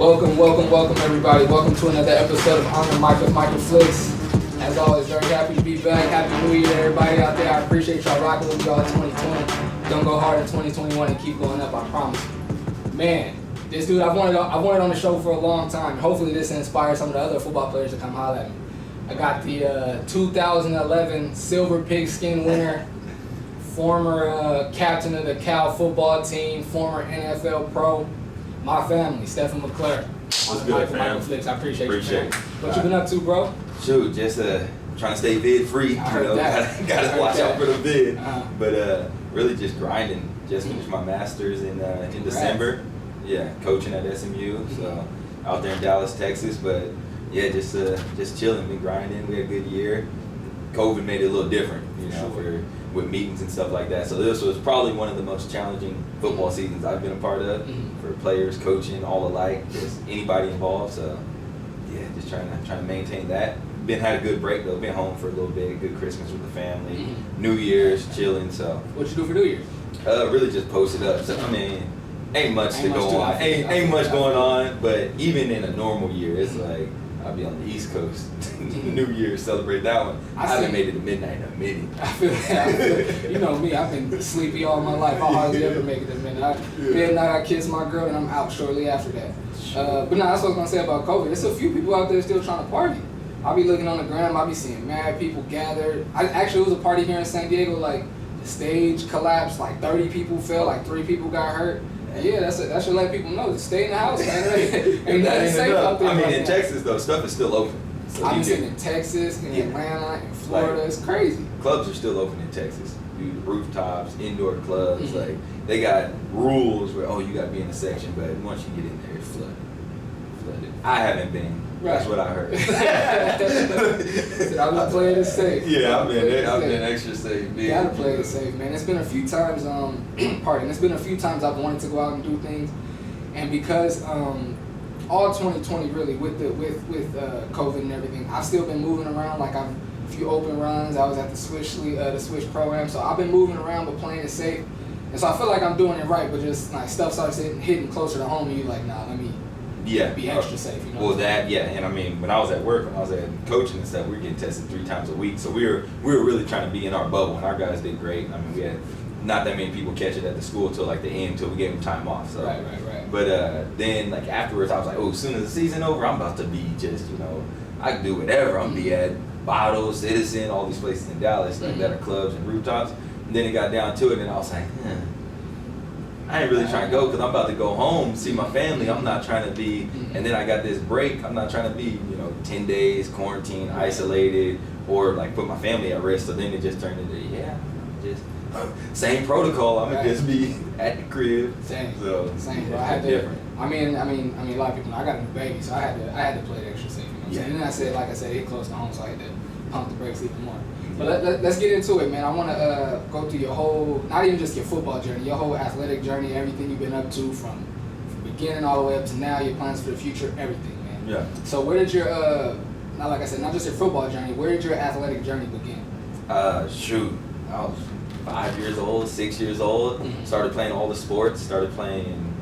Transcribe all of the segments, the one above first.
Welcome everybody. Welcome to another episode of On the Mic with Michael Flicks. As always, very happy to be back. Happy New Year, everybody out there. I appreciate y'all rocking with y'all in 2020. Gonna go hard in 2021 and keep going up, I promise. Man, this dude, I've wanted on the show for a long time. Hopefully this inspires some of the other football players to come holler at me. I got the 2011 Silver Pigskin winner, former captain of the Cal football team, former NFL pro, my family, Stefan McClure. What's good, fam? Flicks. I appreciate you, man. it. What you been up to, bro? Shoot, just trying to stay vid free. I heard that. Gotta watch out for the vid. Uh-huh. But really just grinding. Just finished my master's in December. Yeah, coaching at SMU. So out there in Dallas, Texas. But yeah, just chilling, been grinding. We had a good year. COVID made it a little different, with meetings and stuff like that. So this was probably one of the most challenging football seasons I've been a part of for players, coaching, all alike, just anybody involved. So yeah, just trying to maintain that. Had a good break though. Been home for a little bit. Good Christmas with the family. New Year's chilling. So What you do for New Year's? really just posted up. So I mean, ain't much to go on. Ain't much going on. But even in a normal year, it's like I'll be on the East Coast. New Year, celebrate that one. I haven't made it to midnight in a minute. I feel that. You know me, I've been sleepy all my life. I hardly ever make it to midnight. Midnight, I kiss my girl, and I'm out shortly after that. But no, that's what I was going to say about COVID. There's a few people out there still trying to party. I'll be looking on the gram, I'll be seeing mad people gathered. Actually, it was a party here in San Diego, like the stage collapsed, like 30 people fell, like 3 people got hurt. Yeah, that should let people know to stay in the house, man. Ain't nothing safe out there. I mean, right in now. Texas though, stuff is still open. So I've been sitting in Texas, in Atlanta, in Florida. Like, it's crazy. Clubs are still open in Texas. Rooftops, indoor clubs. Like they got rules where you got to be in a section, but once you get in there, it's flooded. I haven't been. Right. That's what I heard. I've been playing it safe. Yeah, I've been extra safe. You gotta play it safe, man. It's been a few times. It's been a few times I've wanted to go out and do things, and because all 2020 really with COVID and everything, I've still been moving around. Like a few open runs. I was at the Switch program, so I've been moving around but playing it safe. And so I feel like I'm doing it right, but just like stuff starts hitting closer to home, and you're like, nah, let me. Be extra safe, Well, and I mean, when I was at work, when I was at coaching and stuff, we were getting tested 3 times a week. So we were really trying to be in our bubble, and our guys did great. I mean, we had not that many people catch it at the school till like the end, till we gave them time off. So. Right. But then like afterwards, I was like, as soon as the season over, I'm about to be just, I can do whatever. I'm gonna be at Bottle, Citizen, all these places in Dallas that are clubs and rooftops. And then it got down to it, and I was like, I ain't really trying to go because I'm about to go home, see my family. I'm not trying to be, and then I got this break. I'm not trying to be, 10 days quarantine, isolated, or like put my family at risk. So then it just turned into, just same protocol. I'm gonna just be at the crib. Same. Bro. I had to. Different. I mean, a lot of people know I got a new baby, so I had to play it extra safe. And then I said, like I said, it close to home, so I had to pump the brakes even more. But let's get into it, man. I want to go through your whole, not even just your football journey, your whole athletic journey, everything you've been up to from beginning all the way up to now, your plans for the future, everything, man. Yeah. So where did your, not like I said, not just your football journey, where did your athletic journey begin? Shoot, I was 5 years old, 6 years old. Started playing all the sports. Started playing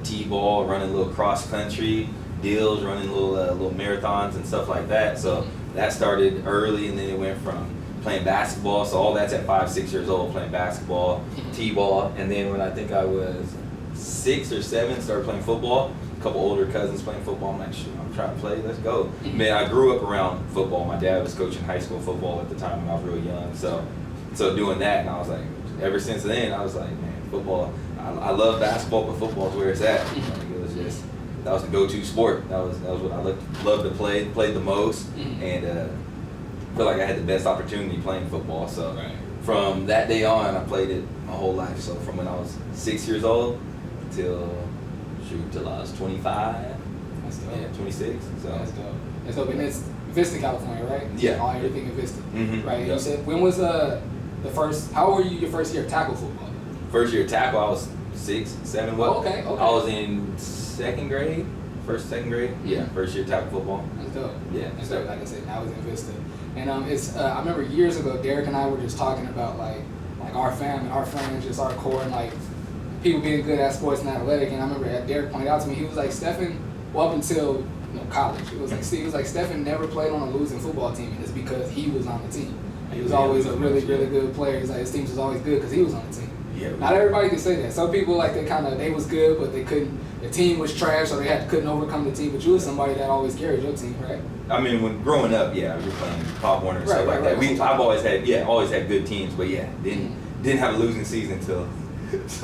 t-ball, running a little cross country deals, running little marathons and stuff like that. So that started early, and then it went from playing basketball, so all that's at 5, 6 years old, playing basketball, t-ball, and then when I think I was 6 or 7, started playing football. A couple older cousins playing football. I'm like, shoot, I'm trying to play, let's go. Man, I grew up around football. My dad was coaching high school football at the time when I was real young, so doing that, and I was like, ever since then, I was like, man, football, I love basketball, but football is where it's at. Like, it was just, that was the go-to sport. That was what I loved to play, played the most, and feel like I had the best opportunity playing football. So from that day on, I played it my whole life. So from when I was 6 years old till I was 25. That's dope. Yeah, 26. So that's dope. That's dope. And it's Vista, California, right? Yeah. All everything in Vista, right? Yep. You said, when was the first? How old were you your first year of tackle football? First year of tackle, I was 6, 7. Okay. I was in second grade. Yeah, first year tackle football. That's dope. Yeah. That's dope. Like I said, I was in Vista. And I remember years ago, Derek and I were just talking about like our family, our friends, just our core, and like people being good at sports and athletic. And I remember Derek pointed out to me, he was like, Stefan, Well, up until college, it was like Stefan never played on a losing football team, and it's because he was on the team. He was always a really good player. He's like his team was always good because he was on the team. Yeah. Not everybody can say that. Some people like they was good, but they couldn't. The team was trash, so they couldn't overcome the team. But you was somebody that always carried your team, right? I mean, when growing up, yeah, we were playing Pop Warner and stuff like that. I've always had good teams, but yeah, didn't have a losing season until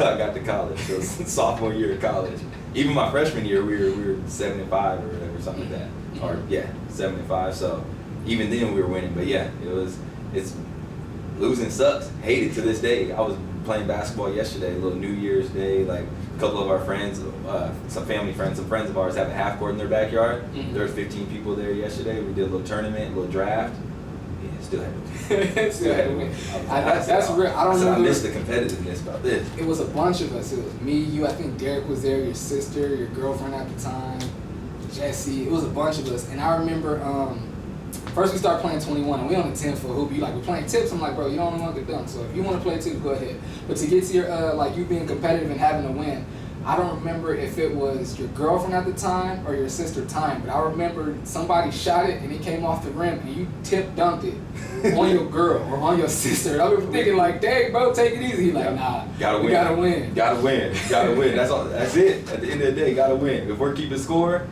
I got to college. So sophomore year of college. Even my freshman year, we were 75 or whatever, something like that. Or 75. So even then we were winning. But yeah, it's losing sucks. Hate it to this day. I was playing basketball yesterday, a little New Year's Day, like a couple of our friends, some family friends, some friends of ours have a half court in their backyard. There were 15 people there yesterday. We did a little tournament, a little draft. Yeah, still had to win. Still had to win. That's real. I miss the competitiveness about this. It was a bunch of us. It was me, you, I think Derek was there, your sister, your girlfriend at the time, Jesse. It was a bunch of us. And I remember first we started playing 21, and we on the 10 for hoop. You like, we're playing tips. I'm like, bro, you don't want to get done. So if you want to play tips, go ahead. But to get to your like you being competitive and having to win, I don't remember if it was your girlfriend at the time or your sister time, but I remember somebody shot it and it came off the rim and you dunked it on your girl or on your sister. And I was thinking like, dang, bro, take it easy. He like, nah, gotta win. Gotta win. Gotta win. That's all. That's it. At the end of the day, gotta win. If we're keeping score,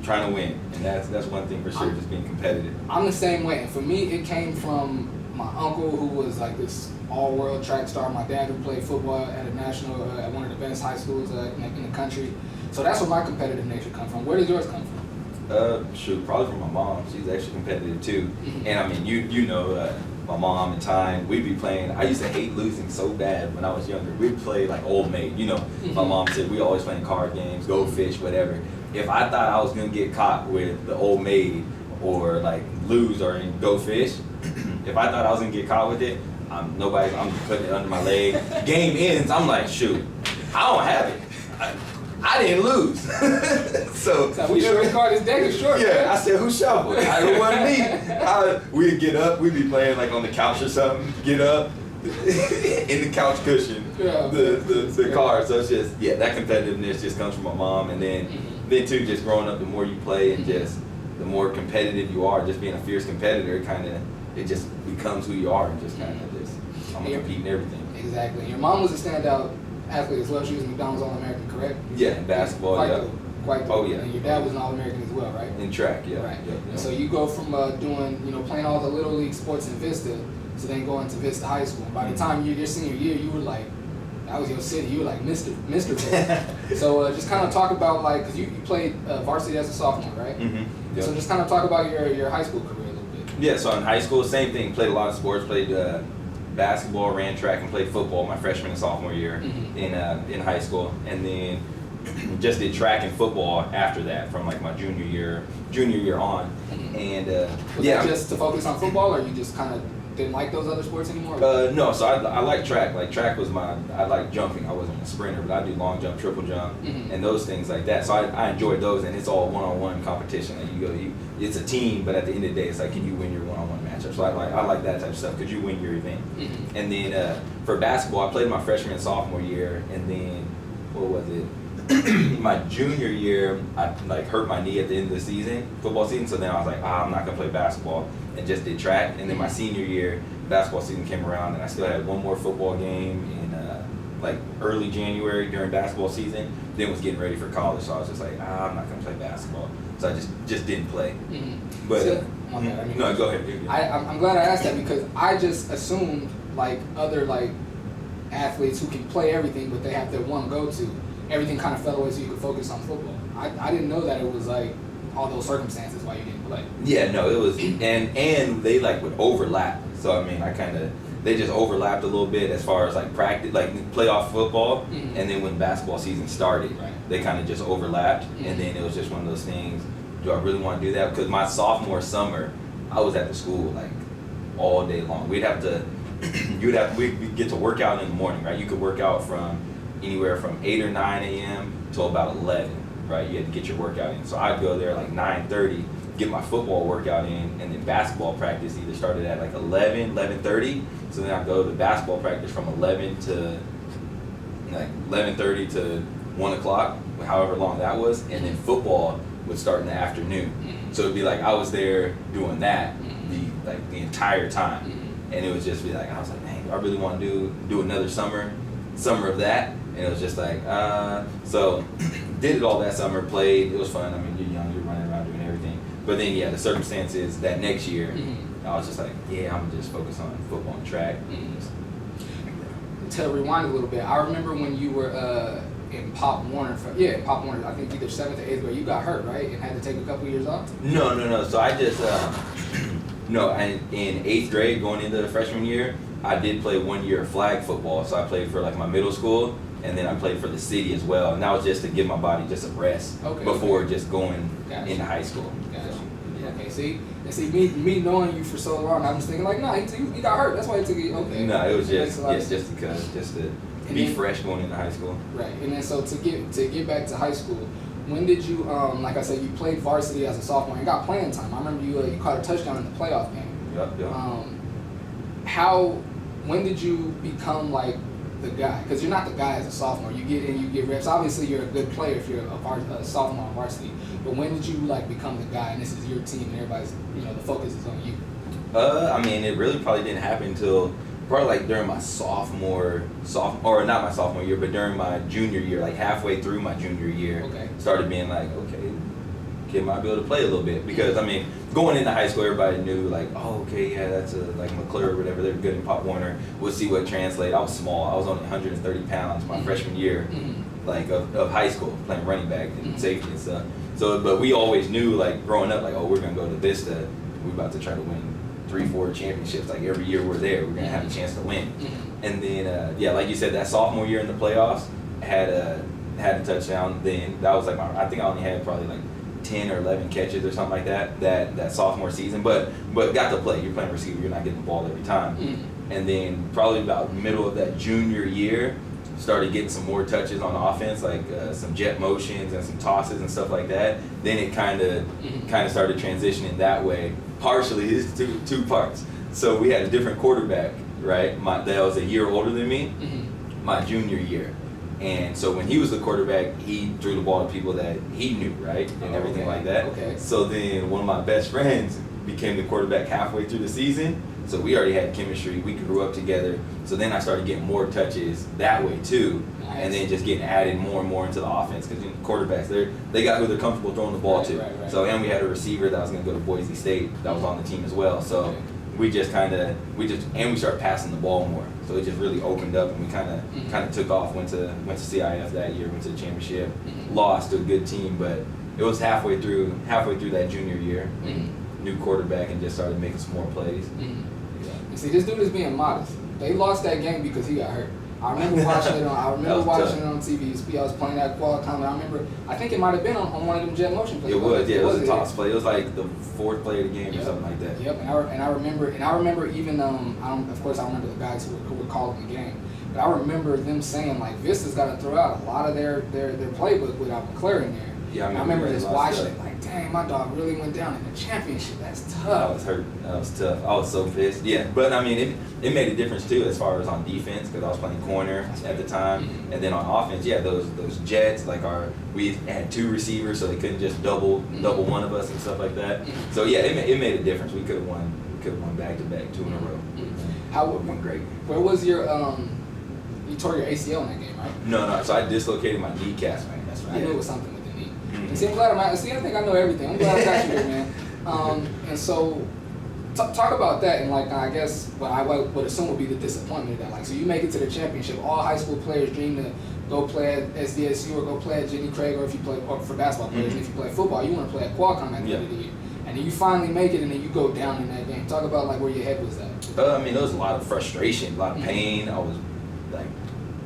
trying to win, and that's one thing for sure. Just being competitive. I'm the same way, and for me, it came from my uncle who was like this all-world track star. My dad who played football at a national, at one of the best high schools in the country. So that's where my competitive nature comes from. Where does yours come from? Shoot, probably from my mom. She's actually competitive too. And I mean, you know, my mom and time, we'd be playing. I used to hate losing so bad when I was younger. We'd play like Old Maid. You know, my mom said we always playing card games, go fish, whatever. If I thought I was gonna get caught with the Old Maid or like lose or go fish, if I thought I was gonna get caught with it, I'm putting it under my leg. Game ends, I'm like, shoot, I don't have it. I didn't lose. So we sure card this deck is short. Yeah, man. I said, who shuffled? It wasn't me. We'd get up, we'd be playing like on the couch or something, get up, in the couch cushion, the card. So it's just, that competitiveness just comes from my mom. And then too, just growing up, the more you play and just the more competitive you are, just being a fierce competitor, it just becomes who you are and just kind of just, I'm going to compete in everything. Exactly. Your mom was a standout athlete as well. She was McDonald's All-American, correct? Yeah, in basketball, Quite good. Oh, yeah. And your dad was an All-American as well, right? In track, yeah. Right. Yeah. So you go from doing, playing all the Little League sports in Vista to then going to Vista High School. By the time your senior year, you were like, that was your city. You were like Mr. So just kind of talk about because you played varsity as a sophomore, right? Mm-hmm. Yep. So just kind of talk about your high school career a little bit. Yeah, so in high school, same thing. Played a lot of sports. Played basketball, ran track, and played football my freshman and sophomore year in high school. And then just did track and football after that from like my junior year on. And was that just to focus on football, or you just kind of didn't like those other sports anymore? No, so I like track. Like track was I like jumping. I wasn't a sprinter, but I do long jump, triple jump, and those things like that. So I enjoyed those, and it's all one-on-one competition. Like it's a team, but at the end of the day, it's like, can you win your one-on-one matchup? So I like that type of stuff. Could you win your event? And then for basketball, I played my freshman and sophomore year, and then what was it? My junior year, I hurt my knee at the end of the football season. So then I was like, I'm not gonna play basketball, and just did track. And then my senior year, basketball season came around, and I still had one more football game in early January during basketball season. Then was getting ready for college, so I was just like, I'm not gonna play basketball. So I just didn't play. But no, go ahead. I'm glad I asked that, because I just assumed other athletes who can play everything, but they have their one go-to. Everything kind of fell away so you could focus on football. I didn't know that it was all those circumstances why you didn't play. Yeah, no, it was, and they would overlap. So I mean, they just overlapped a little bit as far as practice, playoff football, and then when basketball season started, they kind of just overlapped, and then it was just one of those things. Do I really want to do that? Because my sophomore summer, I was at the school all day long. We'd get to work out in the morning, right? You could work out from anywhere from 8 or 9 a.m. till about 11, right? You had to get your workout in. So I'd go there 9:30, get my football workout in, and then basketball practice either started at 11:30. So then I'd go to basketball practice from 11 to 11:30 to 1 o'clock, however long that was, and then football would start in the afternoon. Mm-hmm. So it'd be like I was there doing that Mm-hmm. the entire time, Mm-hmm. and it would just be like I was like, man, I really want to do another summer of that, and it was just like so did it all that summer, played. It was fun. I mean, you're young, you're running around doing everything, but then the circumstances that next year, Mm-hmm. I was just like, yeah, I'm gonna just focus on football and track. To rewind a little bit, I remember when you were in Pop Warner. Pop Warner. I think either 7th or 8th grade. You got hurt, right, and had to take a couple years off. No. So I just in 8th grade, going into the freshman year, I did play 1 year of flag football. So I played for like my middle school, and then I played for the city as well. And that was just to give my body just a rest before just going into high school. Gotcha. So, yeah. Okay, see, me knowing you for so long, I was thinking like, nah, he got hurt. That's why he took it. Okay. No, it was just sense. just to And be then, fresh going into high school. Right, and then so to get back to high school, when did you like I said, you played varsity as a sophomore and got playing time. I remember you caught a touchdown in the playoff game. Yep. When did you become like the guy? Because you're not the guy as a sophomore. You get in, you get reps. Obviously, you're a good player if you're a sophomore on varsity. But when did you like become the guy? And this is your team, and everybody's the focus is on you. I mean, it really probably didn't happen until probably like during my sophomore, or not my sophomore year, but during my junior year, like halfway through my junior year, Okay. started being like, okay, kid might be able to play a little bit. Because I mean, going into high school, everybody knew like, oh, okay, yeah, that's like McClure or whatever. They're good in Pop Warner. We'll see what translates. I was small. I was only 130 pounds my freshman year, like of high school, playing running back and safety and stuff. So, but we always knew like growing up, like, oh, we're gonna go to Vista. We're about to try to win 3-4 championships. Like every year we're there, we're gonna have a chance to win. And then like you said, that sophomore year in the playoffs, had a touchdown. Then that was like I think I only had probably like 10 or 11 catches or something like that sophomore season. But got to play. You're playing receiver. You're not getting the ball every time. And then probably about middle of that junior year, started getting some more touches on offense, like some jet motions and some tosses and stuff like that. Then it kind of started transitioning that way. Partially, it's two parts. So we had a different quarterback, right? That was a year older than me, my junior year. And so when he was the quarterback, he threw the ball to people that he knew, right? And everything like that. Okay. So then one of my best friends became the quarterback halfway through the season. So we already had chemistry. We grew up together. So then I started getting more touches that way too. Nice. And then just getting added more and more into the offense because quarterbacks, they got who they're comfortable throwing the ball to. Right. So and we had a receiver that was going to go to Boise State that was on the team as well. So we just we started passing the ball more. So it just really opened up, and we kind of took off. Went to CIF that year. Went to the championship. Lost to a good team, but it was halfway through that junior year. New quarterback, and just started making some more plays. You see, this dude is being modest. They lost that game because he got hurt. I remember watching it on. It on TV. I was playing that Qualcomm. I think it might have been on one of them jet motion plays. It was, yeah. It was a toss play. It was like the 4th play of the game or something like that. Yep. And I remember even of course I remember the guys who were calling the game. But I remember them saying like Vista's got to throw out a lot of their playbook without McClure in there. Yeah, I remember just watching it like, dang, my dog really went down in the championship. That's tough. I was hurt. That was tough. I was so pissed. Yeah, but I mean, it made a difference too as far as on defense because I was playing corner at the time, and then on offense, yeah, those jets like we had 2 receivers, so they couldn't just double one of us and stuff like that. So yeah, it made a difference. We could have won back to back 2 in a row. How would have been great. Where was your you tore your ACL in that game, right? No. So I dislocated my kneecap. That's right. I knew it was something with the knee. See, I'm glad I think I know everything. I'm glad I got you here, man. And so, talk about that, and like I guess what I would assume would be the disappointment of that. Like, so you make it to the championship. All high school players dream to go play at SDSU or go play at Jenny Craig, or if you play for basketball players, and if you play football, you want to play at Qualcomm at the end of the year. And then you finally make it, and then you go down in that game. Talk about like where your head was at. I mean, there was a lot of frustration, a lot of pain. I was like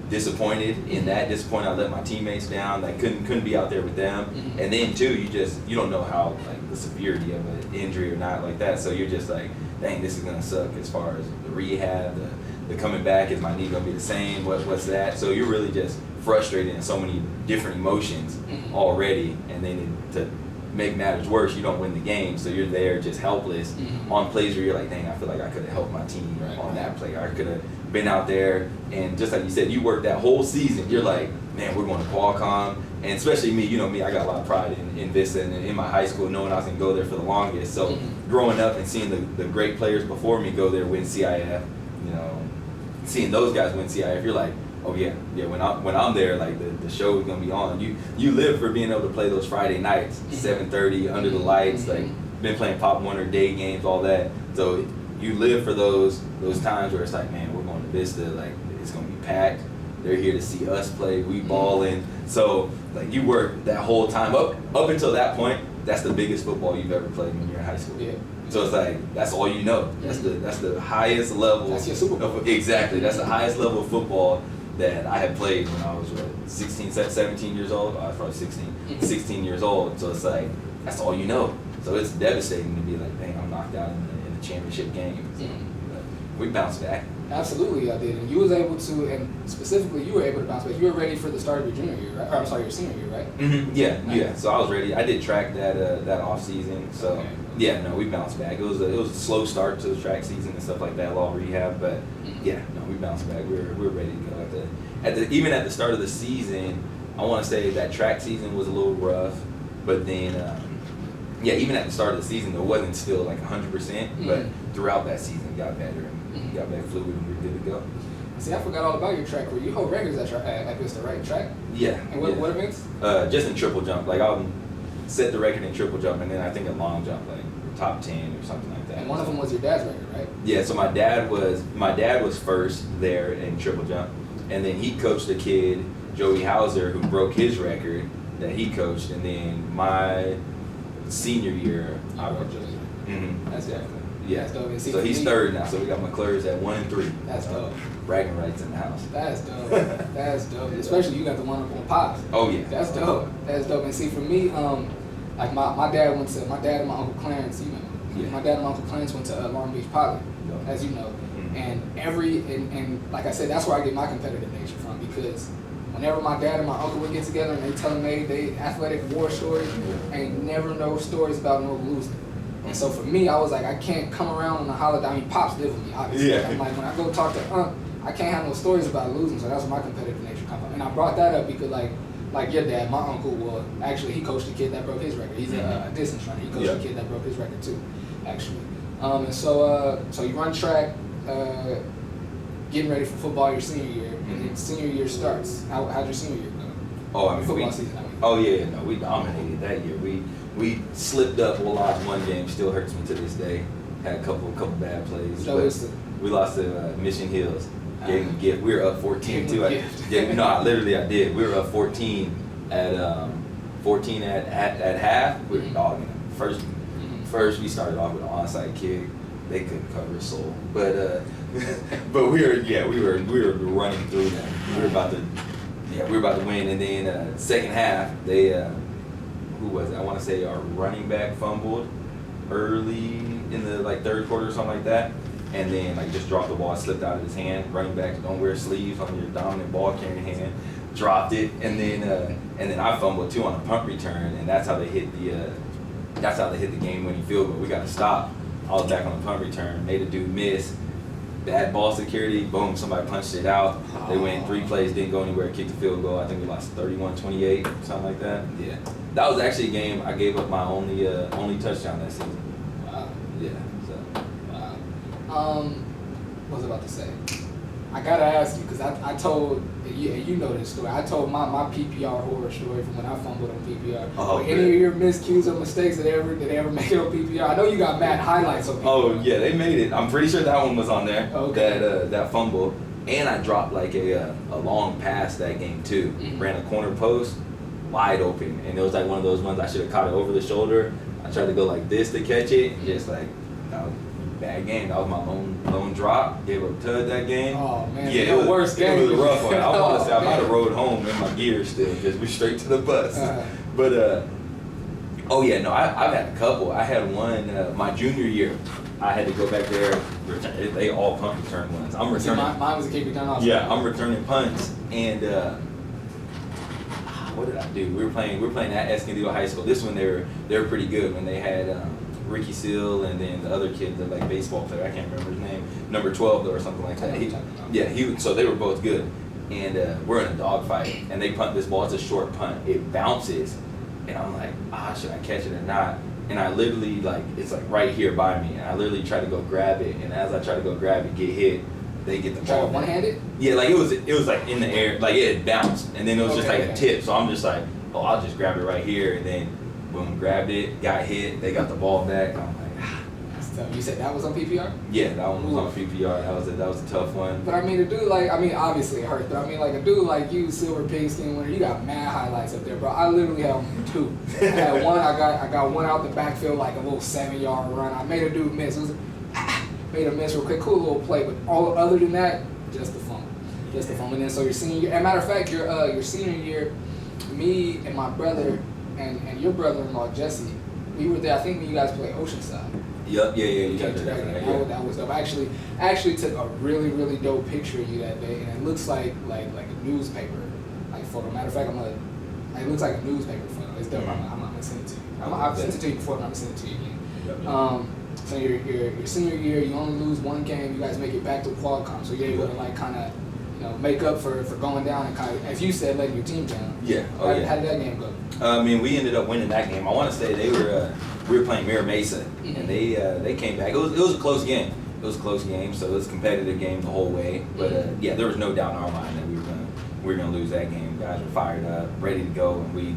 disappointed in that. Disappointed I let my teammates down. Like couldn't be out there with them. And then too, you don't know how like the severity of an injury or not like that. So you're just like, dang, this is gonna suck as far as the rehab, the coming back. Is my knee gonna be the same? What's that? So you're really just frustrated in so many different emotions already, and then to make matters worse, you don't win the game, so you're there just helpless on plays where you're like, dang, I feel like I could have helped my team on that play. I could have been out there, and just like you said, you worked that whole season. You're like, man, we're going to Qualcomm. And especially me, you know me, I got a lot of pride in this and in my high school, knowing I was going to go there for the longest. So growing up and seeing the great players before me go there, win CIF, you know, seeing those guys win CIF, you're like, oh yeah, when I'm there, like the show is gonna be on. You live for being able to play those Friday nights, 7:30 under the lights, like been playing Pop Warner day games, all that. So you live for those times where it's like, man, we're going to Vista, like it's gonna be packed. They're here to see us play, we balling. So like you work that whole time up until that point. That's the biggest football you've ever played when you're in high school. Yeah. So it's like that's all you know. That's the highest level. That's your Super Bowl. Exactly. That's the highest level of football that I had played when I was 17 years old. I was probably 16 years old. So it's like that's all you know. So it's devastating to be like, dang, I'm knocked out in the championship game. So, but we bounced back. Absolutely, I did, and you was able to, and specifically, you were able to bounce back. You were ready for the start of your junior year, right? Or I'm sorry, your senior year, right? Mm-hmm. Yeah. So I was ready. I did track that off season. So Okay. yeah, no, we bounced back. It was a slow start to the track season and stuff like that, law rehab. But yeah, no, we bounced back. We were ready to go even at the start of the season. I want to say that track season was a little rough, but then even at the start of the season, it wasn't still like 100%. But throughout that season, it got better and got back fluid and we were good to go. See, I forgot all about your track career. You hold records at Vista, right? Track? Yeah. And what events? Just in triple jump. Like I'll set the record in triple jump, and then I think in long jump, like top 10 or something like that. And one of them was your dad's record, right? Yeah. So my dad was first there in triple jump, and then he coached a kid, Joey Hauser, who broke his record that he coached, and then my senior year, I broke Joey's record. That's definitely. Yeah. That's dope. So he's third now. So we got McClure's at 1 and 3. That's dope. Bragging rights in the house. That's dope. That's dope. Especially you got the one up on Pops. Oh yeah. That's dope. That's dope. And see, for me, like my dad and my Uncle Clarence, you know, my dad and my Uncle Clarence went to Long Beach Poly, as you know. And and like I said, that's where I get my competitive nature from, because whenever my dad and my uncle would get together and they telling they athletic war stories, ain't never no stories about no losing. And so for me, I was like, I can't come around on a holiday. I mean, Pops live with me, obviously. Yeah. I'm like, when I go talk to I can't have no stories about losing. So that's where my competitive nature comes from. And I brought that up because like your dad, my uncle, well, actually he coached a kid that broke his record. He's a distance runner. He coached a kid that broke his record too, actually. And so you run track, getting ready for football your senior year, and then senior year starts. How'd your senior year go? Oh, I mean, football season. I mean. Oh yeah, no, we dominated that year. We slipped up. We lost one game. Still hurts me to this day. Had a couple bad plays. We lost to Mission Hills. Gave them a gift. We were up 14 too. I did. We were up 14 at half. First we started off with an onside kick. They couldn't cover a soul. But we were running through them. We were about to win. And then second half they who was it? I want to say our running back fumbled early in the third quarter or something like that. And then just dropped the ball, slipped out of his hand. Running backs don't wear sleeves on your dominant ball carrying hand. Dropped it, and then I fumbled too on a punt return, and that's how they hit the game-winning field goal. We got to stop. I was back on the punt return, made a dude miss. Bad ball security, boom, somebody punched it out. They went 3 plays, didn't go anywhere, kicked the field goal. I think we lost 31-28, something like that. Yeah, that was actually a game I gave up my only touchdown that season. Wow. Yeah. So. Wow. What was I about to say? I gotta ask you, because I told you know this story. I told my PPR horror story from when I fumbled on PPR. Oh, any of your miscues or mistakes that they ever make it on PPR? I know you got mad highlights on PPR. Oh yeah, they made it. I'm pretty sure that one was on there. Okay. That fumble, and I dropped a long pass that game too. Ran a corner post, wide open, and it was one of those ones I should have caught it over the shoulder. I tried to go like this to catch it, and just that was a bad game. That was my lone drop. Gave up Tud that game. Oh man, yeah, it was worst game. It was a rough one. I want to say I might have rode home in my gear still, just we straight to the bus. But oh yeah, no, I've had a couple. I had one my junior year. I had to go back there. They all punt return ones. I'm returning. Mine was a kick return also. Yeah, I'm returning punts, and what did I do? We were playing at Escondido High School. This one they were pretty good when they had Ricky Seal and then the other kid, the baseball player. I can't remember his name. Number 12 or something like that. So they were both good. and we're in a dogfight, and they punt this ball. It's a short punt. It bounces, and I'm like, should I catch it or not? And I literally, like, it's like right here by me, and I literally try to go grab it, and as I try to go grab it, get hit, they get the ball. One-handed? Yeah, like it was like in the air, like it had bounced, and then it was just like a tip. So I'm just like, I'll just grab it right here, and then boom, grabbed it, got hit, they got the ball back. I'm like, that's tough. You said that was on PPR? Yeah, that one was on PPR. That was a tough one. But I mean, a dude like, obviously it hurt, but I mean, like a dude like you, Silver Pigskin winner, you got mad highlights up there, bro. I literally had two. I had one, I got one out the backfield, like a little 7-yard run. I made a dude miss. It was made a miss real quick, cool little play, but all other than that, just the fumble. Just the fumble. And then so your senior year, as a matter of fact, your senior year, me and my brother and your brother-in-law Jesse, we were there. I think when you guys played Oceanside. Yep, yeah. That was dope. I actually took a really dope picture of you that day, and it looks like a newspaper photo. Matter of fact, it looks like a newspaper photo. It's dope. I'm gonna send it to you. I've sent it to you before, but I'm gonna send it to you again. Yep. So your senior year, you only lose one game. You guys make it back to Qualcomm, so you're able to kind of make up for going down and kind of, as you said, letting your team down. Yeah. How did that game go? We ended up winning that game. I want to say we were playing Mira Mesa, and they came back. It was a close game. It was a close game, so it was a competitive game the whole way. But there was no doubt in our mind that we were gonna lose that game. Guys were fired up, ready to go, and we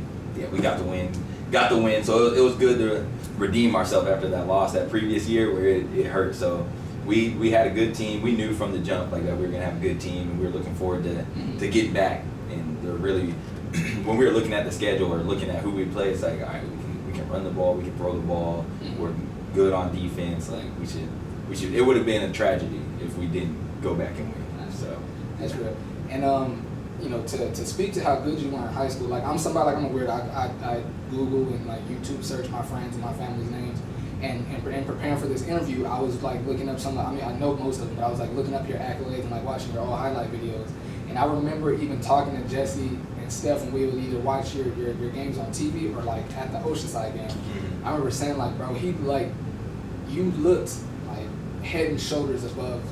got the win. Got the win, so it was good to redeem ourselves after that loss that previous year where it hurt. So we had a good team. We knew from the jump that we were gonna have a good team, and we were looking forward to getting back. And they're really, when we were looking at the schedule or looking at who we play, it's like, all right, we can run the ball, we can throw the ball. We're good on defense. Like we should. It would have been a tragedy if we didn't go back and win. So that's real. And to speak to how good you were in high school, like I'm somebody, like I'm a weird. I Google and YouTube search my friends and my family's names, and preparing for this interview, I was looking up some. I know most of them, but I was looking up your accolades and watching your all highlight videos. And I remember even talking to Jesse and Steph, and we would either watch your games on TV or at the Oceanside game. I remember saying bro, you looked head and shoulders above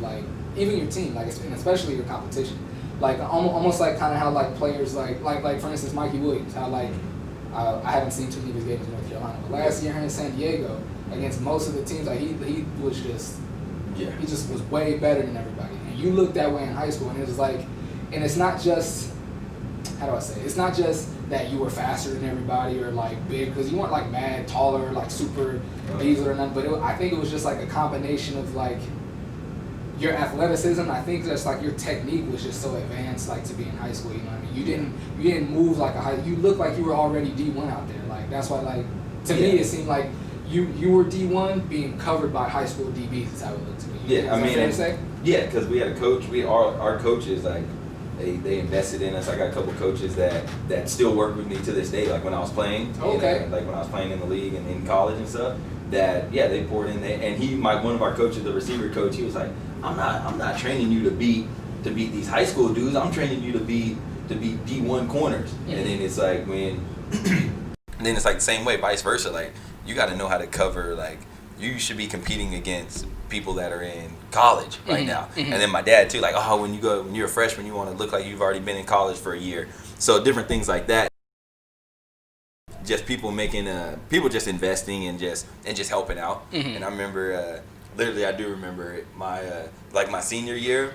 even your team, and especially your competition. Almost kind of how players like for instance Mikey Williams, how I haven't seen too many of his games in North Carolina, but last year here in San Diego against most of the teams, he was just he just was way better than everybody. And you looked that way in high school, and it was and it's not just, how do I say it? It's not just that you were faster than everybody or big, because you weren't mad taller, super diesel or nothing, but I think it was just a combination of your athleticism. I think just your technique was just so advanced to be in high school. You know what I mean? You didn't move like a high. You looked like you were already D1 out there. That's why to me it seemed like you were D1 being covered by high school DBs. Is how it looked to me. Yeah, fair to say? Yeah, because we had a coach. Our coaches they invested in us. I got a couple coaches that still work with me to this day. When I was playing, okay, when I was playing in the league and in college and stuff. They poured in there. And one of our coaches, the receiver coach, he was like, I'm not training you to beat these high school dudes. I'm training you to be D1 corners. Mm-hmm. And then it's the same way, vice versa. You got to know how to cover. You should be competing against people that are in college right now. Mm-hmm. And then my dad too, when you're a freshman, you want to look like you've already been in college for a year. So different things like that. Just people people just investing and just helping out. Mm-hmm. And I remember, literally, I do remember my senior year,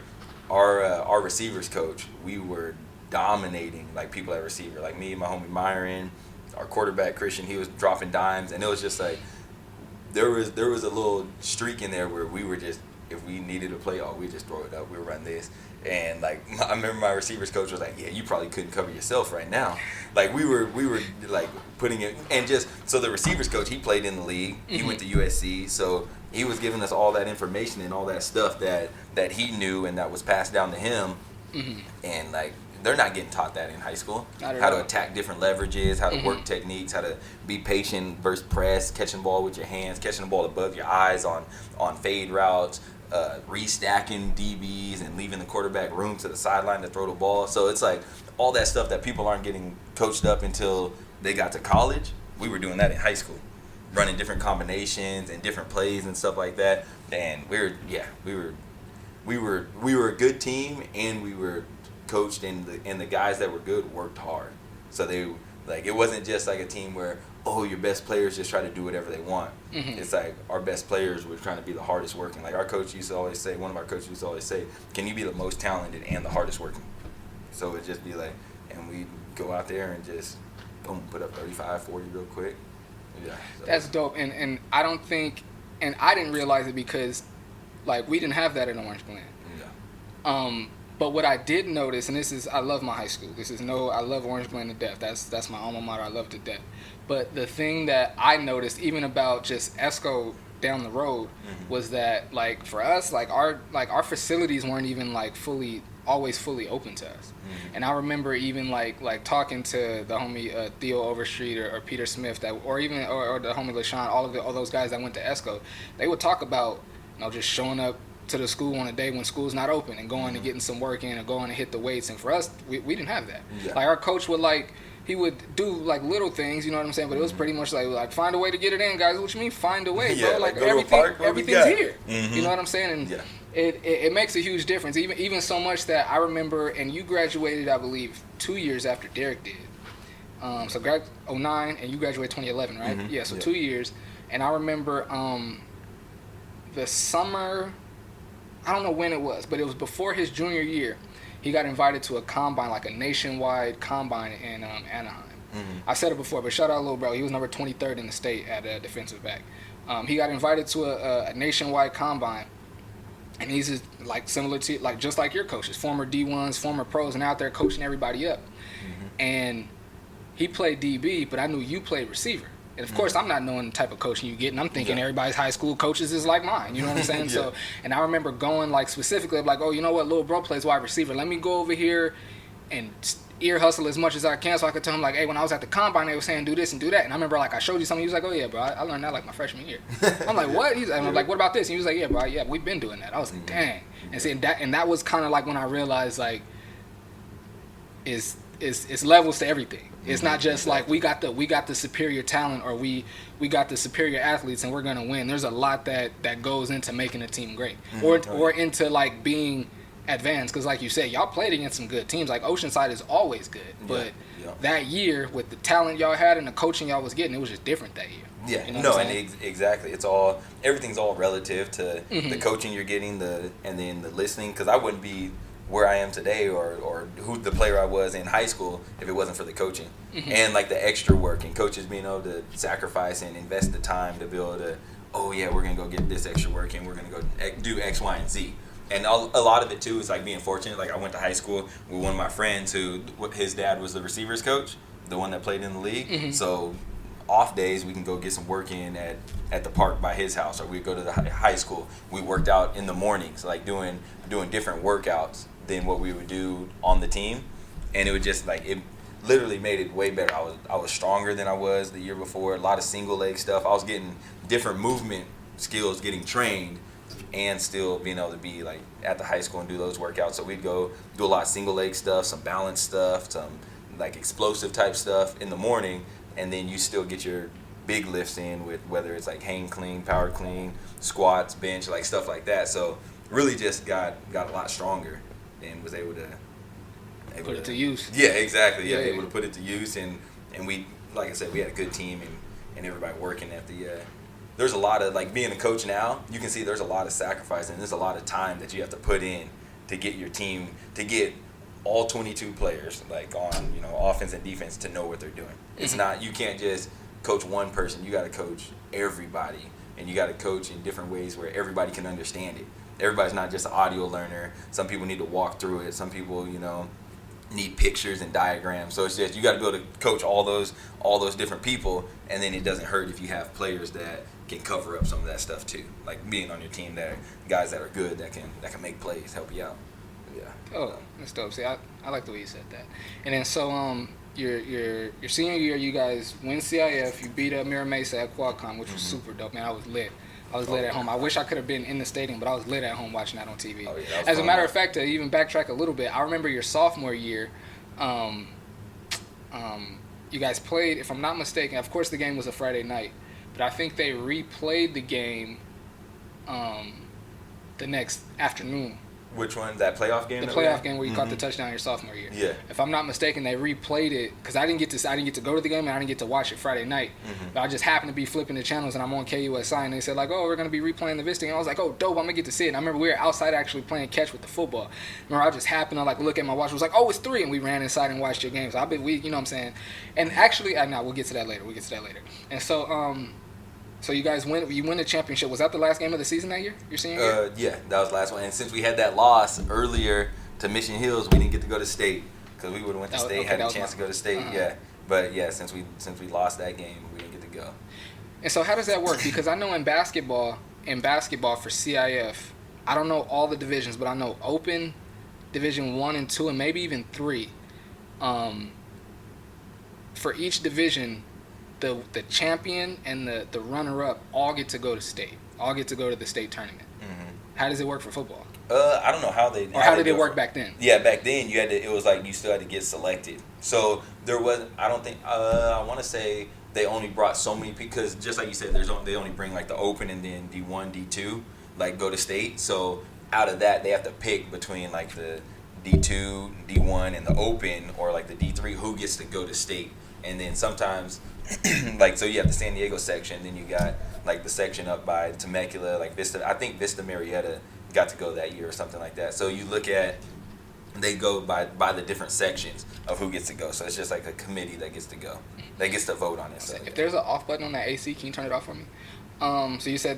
our receivers coach, we were dominating people at receiver. Me and my homie Myron, our quarterback Christian, he was dropping dimes, and it was just there was a little streak in there where we were just, if we needed a play, we just throw it up, we would run this. And I remember my receivers coach was yeah, you probably couldn't cover yourself right now. We were putting it, and just so the receivers coach, he played in the league. Mm-hmm. He went to USC, so he was giving us all that information and all that stuff that he knew and that was passed down to him. Mm-hmm. And they're not getting taught that in high school. How to attack different leverages, how to work techniques, how to be patient versus press, catching the ball with your hands, catching the ball above your eyes on fade routes. Restacking DBs and leaving the quarterback room to the sideline to throw the ball. So it's all that stuff that people aren't getting coached up until they got to college. We were doing that in high school, running different combinations and different plays and stuff like that. And we were a good team, and we were coached, and the guys that were good worked hard. So they like, it wasn't just like a team where, oh, your best players just try to do whatever they want. Mm-hmm. It's like our best players were trying to be the hardest working. Like our coach used to always say, one of our coaches used to always say, can you be the most talented and the hardest working? So it'd just be like, and we go out there and just boom, put up 35, 40 real quick. Yeah. So. That's dope. And I don't think, and I didn't realize it because, like, we didn't have that in Orange Glen. Yeah. But what I did notice, and this is, I love my high school. I love Orange Glen to death. That's my alma mater. I love it to death. But the thing that I noticed, even about just ESCO down the road, was that, like, for us, like our facilities weren't even like always fully open to us. And I remember even like talking to the homie Theo Overstreet or Peter Smith, or the homie LaShawn, all those guys that went to ESCO. They would talk about, just showing up to the school on a day when school's not open and going and getting some work in and going and hit the weights. And for us, we didn't have that. Yeah. Like, our coach would he would do like little things, you know what I'm saying? But it was pretty much like find a way to get it in, guys. What you mean find a way, bro? Yeah, like everything's here. You know what I'm saying? And it makes a huge difference. Even so much that I remember, and you graduated, I believe, 2 years after Derek did. So 09 and you graduated 2011, right? Yeah, so 2 years. And I remember the summer, I don't know when it was, but it was before his junior year. He got invited to a combine, like a nationwide combine in Anaheim. I said it before, but shout out little bro. He was number 23rd in the state at defensive back. He got invited to a nationwide combine, and he's just like similar to, like, just like your coaches, former D1s, former pros, and out there coaching everybody up. And he played DB, but I knew you played receiver. And of course, I'm not knowing the type of coaching you get, and I'm thinking everybody's high school coaches is like mine. You know what I'm saying? So, and I remember going like specifically like, oh, you know what, little bro plays wide receiver. Let me go over here and ear hustle as much as I can, so I could tell him like, hey, when I was at the combine, they were saying do this and do that. And I remember like I showed you something. He was like, oh yeah, bro, I learned that like my freshman year. I'm like, what? I'm like, what about this? And he was like, yeah, bro, yeah, we've been doing that. I was like, dang. And see, that was kind of like when I realized like, it's levels to everything. It's not just like we got the superior talent, or we got the superior athletes and we're gonna win. There's a lot that goes into making a team great, or into like being advanced. Because like you said, y'all played against some good teams. Like Oceanside is always good, but that year with the talent y'all had and the coaching y'all was getting, it was just different that year. Yeah, you know exactly. Everything's all relative to the coaching you're getting, and then the listening. Because I wouldn't be where I am today, or who the player I was in high school, if it wasn't for the coaching and like the extra work, and coaches being able to sacrifice and invest the time to be able to, oh yeah, we're gonna go get this extra work and we're gonna go do X, Y, and Z. And a lot of it too is like being fortunate. Like I went to high school with one of my friends who his dad was the receivers coach, the one that played in the league. So off days we can go get some work in at the park by his house, or we go to the high school. We worked out in the mornings, like doing different workouts than what we would do on the team, and it would just like, it literally made it way better. I was stronger than I was the year before. A lot of single leg stuff. I was getting different movement skills, getting trained, and still being able to be like at the high school and do those workouts. So we'd go do a lot of single leg stuff, some balance stuff, some like explosive type stuff in the morning, and then you still get your big lifts in with whether it's like hang clean, power clean, squats, bench, like stuff like that. So really just got a lot stronger and was able to put it to use. Yeah, exactly. Yeah, able to put it to use, and we, like I said, we had a good team and everybody working at the. There's a lot of, like, being a coach now, you can see there's a lot of sacrifice and there's a lot of time that you have to put in to get your team, to get all 22 players like on, offense and defense to know what they're doing. It's not, you can't just coach one person. You got to coach everybody, and you got to coach in different ways where everybody can understand it. Everybody's not just an audio learner. Some people need to walk through it. Some people, need pictures and diagrams. So it's just, you got to be able to coach all those different people, and then it doesn't hurt if you have players that can cover up some of that stuff too. Like being on your team, that guys that are good that can make plays, help you out. Yeah. Oh, that's dope. See, I like the way you said that. And then so your senior year, you guys win CIF. You beat up Mira Mesa at Qualcomm, which was super dope. Man, I was lit. Lit at home. I wish I could have been in the stadium, but I was lit at home watching that on TV. Oh, yeah, As a matter of fact, to even backtrack a little bit, I remember your sophomore year, you guys played, if I'm not mistaken, of course the game was a Friday night, but I think they replayed the game the next afternoon Which one? That playoff game? The playoff game where you caught the touchdown your sophomore year. Yeah. If I'm not mistaken, they replayed it because I didn't get to go to the game and I didn't get to watch it Friday night. But I just happened to be flipping the channels and I'm on KUSI and they said like, oh, we're gonna be replaying the Vista game. I was like, oh, dope, I'm gonna get to see it. And I remember we were outside actually playing catch with the football. Remember, I just happened to like look at my watch. It was like, oh, it's 3, and we ran inside and watched your game. So you know what I'm saying. And actually, no, we'll get to that later. And so you guys win the championship. Was that the last game of the season that year? Your senior year? Yeah, that was the last one. And since we had that loss earlier to Mission Hills, we didn't get to go to state because we would have went to state, had a chance to go to state. Yeah, but yeah, since we lost that game, we didn't get to go. And so how does that work? Because I know in basketball for CIF, I don't know all the divisions, but I know Open, Division 1 and 2, and maybe even 3. For each division, the champion and the runner-up all get to go to state. All get to go to the state tournament. How does it work for football? I don't know how they. Or how did it work back then? Yeah, back then you had to. It was like you still had to get selected. So there was. I don't think. I want to say they only brought so many because just like you said, they only bring like the Open and then D1, D2, like go to state. So out of that, they have to pick between like the D2, D1, and the Open, or like the D3 who gets to go to state. And then sometimes, like, so you have the San Diego section, then you got, like, the section up by Temecula, like Vista. I think Vista Marietta got to go that year or something like that. So you look at, they go by the different sections of who gets to go. So it's just like a committee that gets to go. That gets to vote on it. So, if there's an off button on that AC, can you turn it off for me? So you said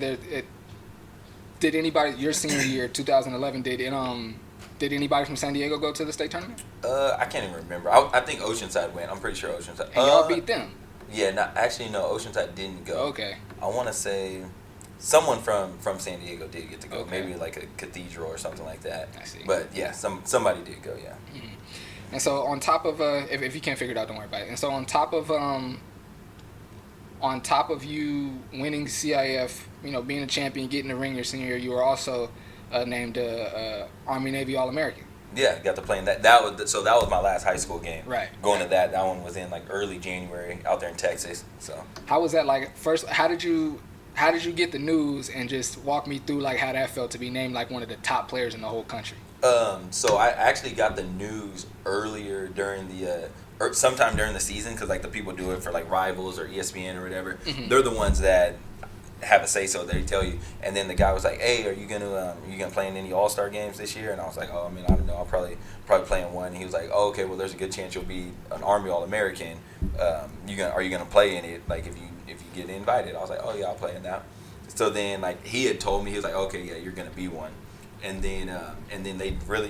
did anybody, your senior year, 2011, did anybody from San Diego go to the state tournament? I can't even remember. I think Oceanside went. I'm pretty sure Oceanside. And y'all beat them? Yeah, no, Oceanside didn't go. Okay. I want to say someone from San Diego did get to go. Okay. Maybe like a Cathedral or something like that. I see. But yeah, somebody did go, yeah. And so on top of, if you can't figure it out, don't worry about it. And so on top of you winning CIF, being a champion, getting the ring your senior year, you were also named Army Navy All-American. Yeah, got to play in that. That was my last high school game. Right. Going to that one was in like early January out there in Texas. So how was that like? First, how did you get the news, and just walk me through like how that felt to be named like one of the top players in the whole country? So I actually got the news earlier during sometime during the season because like the people do it for like Rivals or ESPN or whatever. They're the ones that have a say so they tell you. And then the guy was like, hey, are you gonna play in any all-star games this year? And I was like, oh, I mean, I don't know, I'll probably play in one. And he was like, oh, okay, well, there's a good chance you'll be an Army All-American. Are you gonna play in it, like if you get invited? I was like, oh yeah, I'll play in that. So then like he had told me, he was like, okay, yeah, you're gonna be one. And then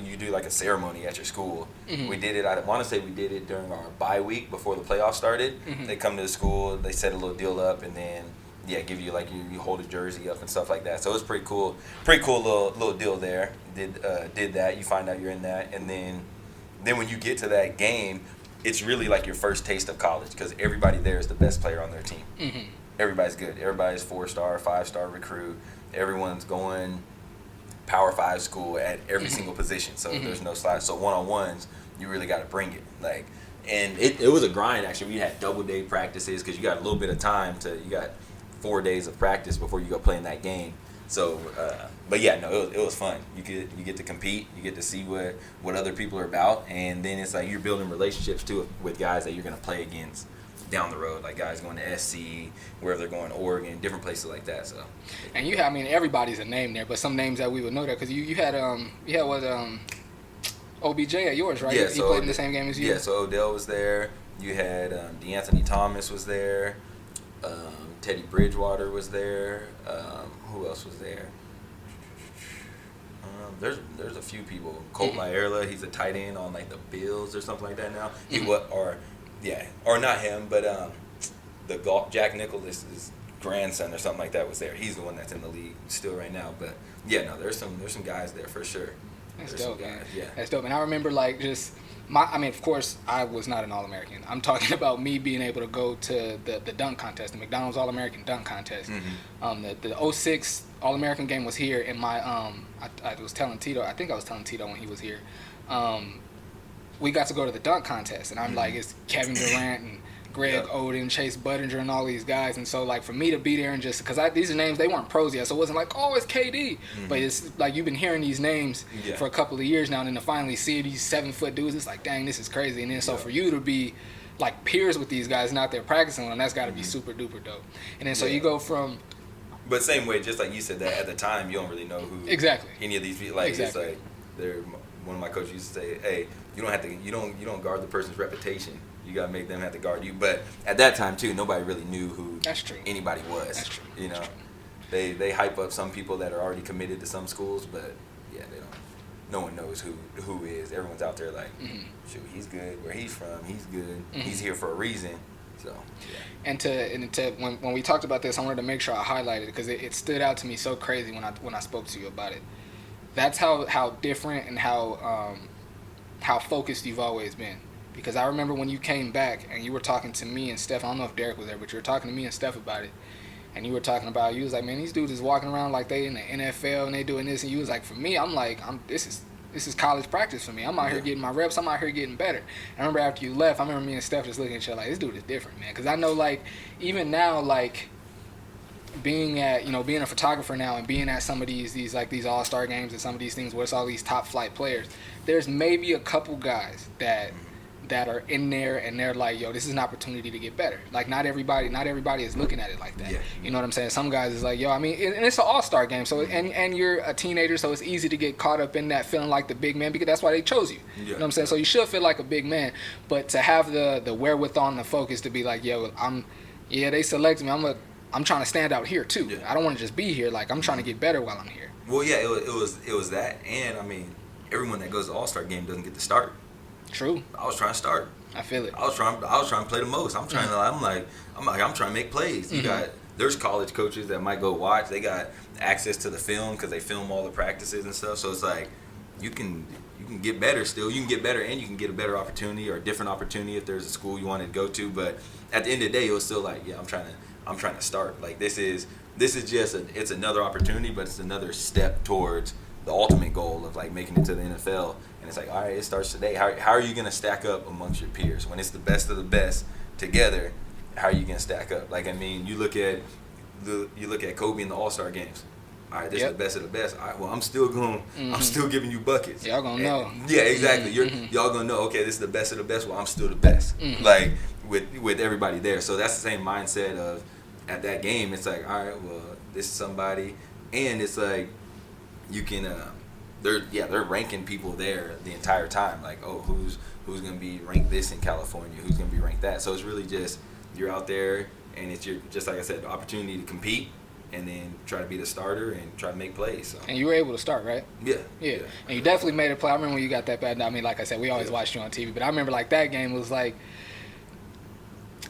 you do like a ceremony at your school. We did it. I want to say we did it during our bye week before the playoffs started. They come to the school, they set a little deal up, and then give you like you hold a jersey up and stuff like that. So it was pretty cool little deal there. Did that. You find out you're in that, and then when you get to that game, it's really like your first taste of college because everybody there is the best player on their team. Everybody's good. Everybody's 4-star, 5-star recruit. Everyone's going Power 5 school at every single position. So there's no slide. So one-on-ones, you really got to bring it. Like, and it was a grind actually. We had double day practices because you got a little bit of time you got 4 days of practice before you go play in that game. So, but yeah, no, it was fun. You get to compete, you get to see what other people are about, and then it's like you're building relationships too with guys that you're gonna play against down the road, like guys going to SC, where they're going to Oregon, different places like that. So, and everybody's a name there, but some names that we would know there because you had OBJ at yours, right? Yeah, he played in the same game as you. Yeah, so Odell was there. You had DeAnthony Thomas was there. Teddy Bridgewater was there. Who else was there? There's a few people. Colt Maierla, he's a tight end on like the Bills or something like that now. Or not him, but Jack Nicklaus's grandson or something like that was there. He's the one that's in the league still right now. But yeah, no, there's some guys there for sure. That's dope, man. Yeah, that's dope. And I remember like just. Of course, I was not an All-American. I'm talking about me being able to go to the dunk contest, the McDonald's All-American dunk contest. The 06 All-American game was here, and I was telling Tito, I think I was telling Tito when he was here, we got to go to the dunk contest, and I'm like, it's Kevin Durant and Greg Oden, Chase Budinger, and all these guys. And so, like, for me to be there and just, because these are names, they weren't pros yet, so it wasn't like, oh, it's KD. But it's like you've been hearing these names for a couple of years now, and then to finally see these 7-foot dudes, it's like, dang, this is crazy. And then so for you to be like peers with these guys and out there practicing with them, that's got to be super duper dope. And then so you go from. But same way, just like you said, that at the time you don't really know who any of these people. Like it's like they're. One of my coaches used to say, "Hey, you don't have to. You don't guard the person's reputation. You gotta make them have to guard you." But at that time too, nobody really knew who anybody was. That's true. You know, they hype up some people that are already committed to some schools, but yeah, they don't. No one knows who is. Everyone's out there like, shoot, he's good. Where he's from, he's good. He's here for a reason. So. Yeah. And to when we talked about this, I wanted to make sure I highlighted it because it stood out to me so crazy when I spoke to you about it. That's how different and how focused you've always been. Because I remember when you came back and you were talking to me and Steph. I don't know if Derek was there, but you were talking to me and Steph about it. And you were talking about, you was like, man, these dudes is walking around like they in the NFL and they doing this. And you was like, for me, I'm like, this is college practice for me. I'm out here getting my reps. I'm out here getting better. And I remember after you left, I remember me and Steph just looking at each other like, this dude is different, man. Because I know, like, even now, like, being a photographer now and being at some of these all-star games and some of these things where it's all these top flight players, there's maybe a couple guys that are in there and they're like, yo, this is an opportunity to get better. Like, not everybody is looking at it like that. Yeah. You know what I'm saying? Some guys is like, yo, I mean, and it's an all-star game, so and you're a teenager, so it's easy to get caught up in that feeling like the big man because that's why they chose you. Yeah. You know what I'm saying? So you should feel like a big man, but to have the wherewithal and the focus to be like, yo, they selected me. I'm trying to stand out here too. Yeah. I don't want to just be here. Like, I'm trying to get better while I'm here. Well, yeah, it was that, and I mean, everyone that goes to All-Star game doesn't get to start. True. I was trying to start. I feel it. I was trying to play the most. I'm trying to make plays. There's college coaches that might go watch. They got access to the film because they film all the practices and stuff. So it's like you can get better still. You can get better and you can get a better opportunity or a different opportunity if there's a school you want to go to. But at the end of the day, it was still like, yeah, I'm trying to start. Like, this is just it's another opportunity, but it's another step towards the ultimate goal of like making it to the NFL. And it's like, all right, it starts today. How are you going to stack up amongst your peers when it's the best of the best together? How are you going to stack up? Like, I mean, you look at Kobe in the All-Star games. All right, this is the best of the best. All right, well, I'm still giving you buckets. Y'all gonna know. Yeah, exactly. Y'all gonna know. Okay, this is the best of the best. Well, I'm still the best. Like with everybody there. So that's the same mindset of at that game. It's like, all right, well, this is somebody, and it's like you can. They're ranking people there the entire time. Like, oh, who's gonna be ranked this in California? Who's gonna be ranked that? So it's really just you're out there, and it's just like I said, the opportunity to compete. And then try to be the starter and try to make plays. So. And you were able to start, right? Yeah. And you definitely made a play. I remember when you got that bad. I mean, like I said, we always watched you on TV, but I remember like that game was like,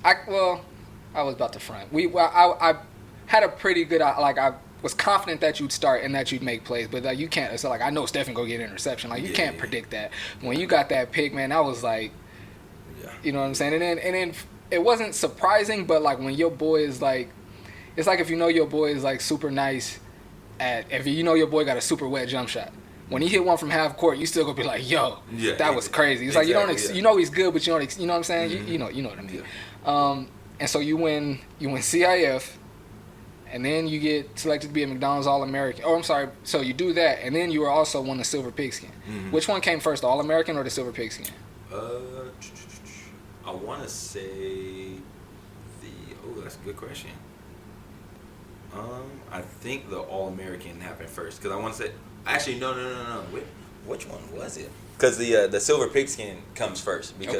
I was about to front. I had a pretty good I was confident that you'd start and that you'd make plays, but you can't. It's like I know Stephen go get an interception. Like you can't predict that. When you got that pick, man, I was like, you know what I'm saying? And then it wasn't surprising, but like when your boy is like. It's like if you know your boy is like super nice if you know your boy got a super wet jump shot. When he hit one from half court, you still gonna be like, yo, that was crazy. It's like you don't you know he's good, but you don't you know what I'm saying? Mm-hmm. You know what I mean. Yeah. And so you win CIF, and then you get selected to be a McDonald's All-American. Oh, I'm sorry. So you do that, and then you were also won the Silver Pigskin. Mm-hmm. Which one came first, the All-American or the Silver Pigskin? I want to say that's a good question. I think the All-American happened first because I want to say actually no. Wait, which one was it? Because the Silver Pigskin comes first because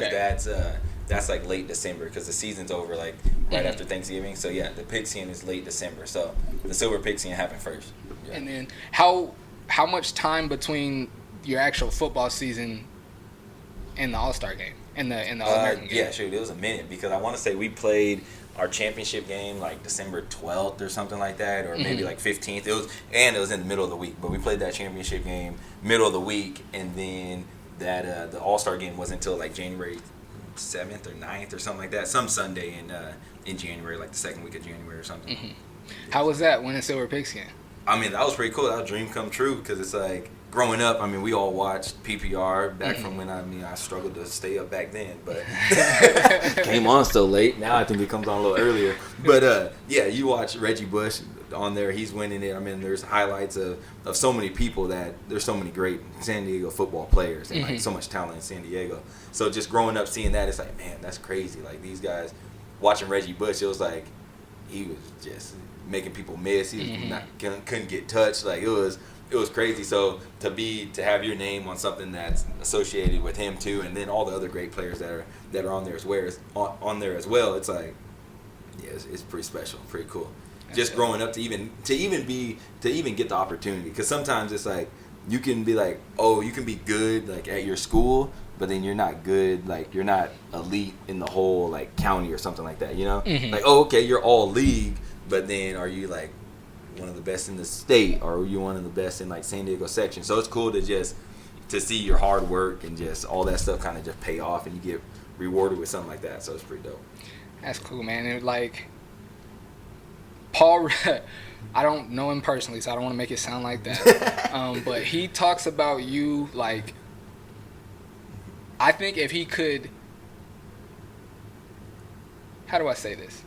that's like late December because the season's over like right after Thanksgiving. So yeah, the Pigskin is late December. So the Silver Pigskin happened first. Yeah. And then how much time between your actual football season and the All-Star game and the All-American game? Yeah, shoot, it was a minute because I want to say we played our championship game like December 12th or something like that, or maybe like 15th. It was in the middle of the week, but we played that championship game middle of the week, and then that the All-Star game wasn't until like January 7th or 9th or something like that, some Sunday in January, like the second week of January or something. Mm-hmm. How was that winning Silver Pigskin? I mean, that was pretty cool. That was a dream come true because it's like growing up. I mean, we all watched PPR back from when I struggled to stay up back then, but came on so late. Now I think it comes on a little earlier. But yeah, you watch Reggie Bush on there. He's winning it. I mean, there's highlights of so many people that there's so many great San Diego football players and like so much talent in San Diego. So just growing up seeing that, it's like, man, that's crazy. Like these guys watching Reggie Bush, it was like he was just making people miss. He was couldn't get touched. Like it was crazy. So to have your name on something that's associated with him too, and then all the other great players that are on there on there as well. It's like, yeah, it's pretty special, pretty cool. Just growing up to even get the opportunity, because sometimes it's like you can be like, oh, you can be good like at your school, but then you're not good, like you're not elite in the whole like county or something like that, you know? Like, oh, okay, you're all league, but then are you like one of the best in the state, or are you one of the best in like San Diego section? So it's cool to see your hard work and just all that stuff kind of just pay off, and you get rewarded with something like that. So it's pretty dope. That's cool, man. And like Paul, I don't know him personally, so I don't want to make it sound like that. But he talks about you like, I think if he could, how do I say this?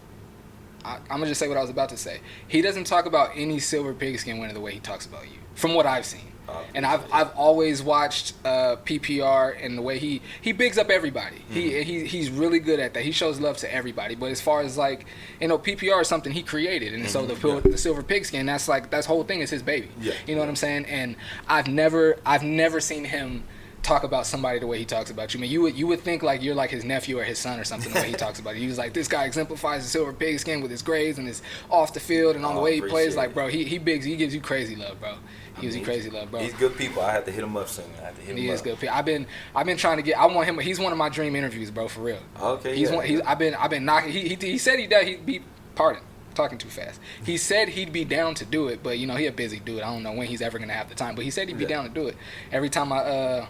I'm going to just say what I was about to say. He doesn't talk about any Silver Pigskin winner the way he talks about you, from what I've seen. And I've always watched PPR, and the way he bigs up everybody. He's really good at that. He shows love to everybody. But as far as like, you know, PPR is something he created, and so the Silver Pigskin, that's whole thing is his baby. Yeah. You know what I'm saying? And I've never seen him talk about somebody the way he talks about you. I mean, you would think like you're like his nephew or his son or something the way he talks about you. He was like, this guy exemplifies the Silver Pigskin with his grades and his off the field and on the way he plays. Like, bro, he gives you crazy love, bro. He gives you crazy love, bro. He's good people. I have to hit him up soon. He is good people. I've been trying to get. I want him. He's one of my dream interviews, bro. For real. Okay. I've been knocking. He said he'd be. Pardon. Talking too fast. He said he'd be down to do it, but you know he a busy dude. I don't know when he's ever gonna have the time. But he said he'd be down to do it. Every time I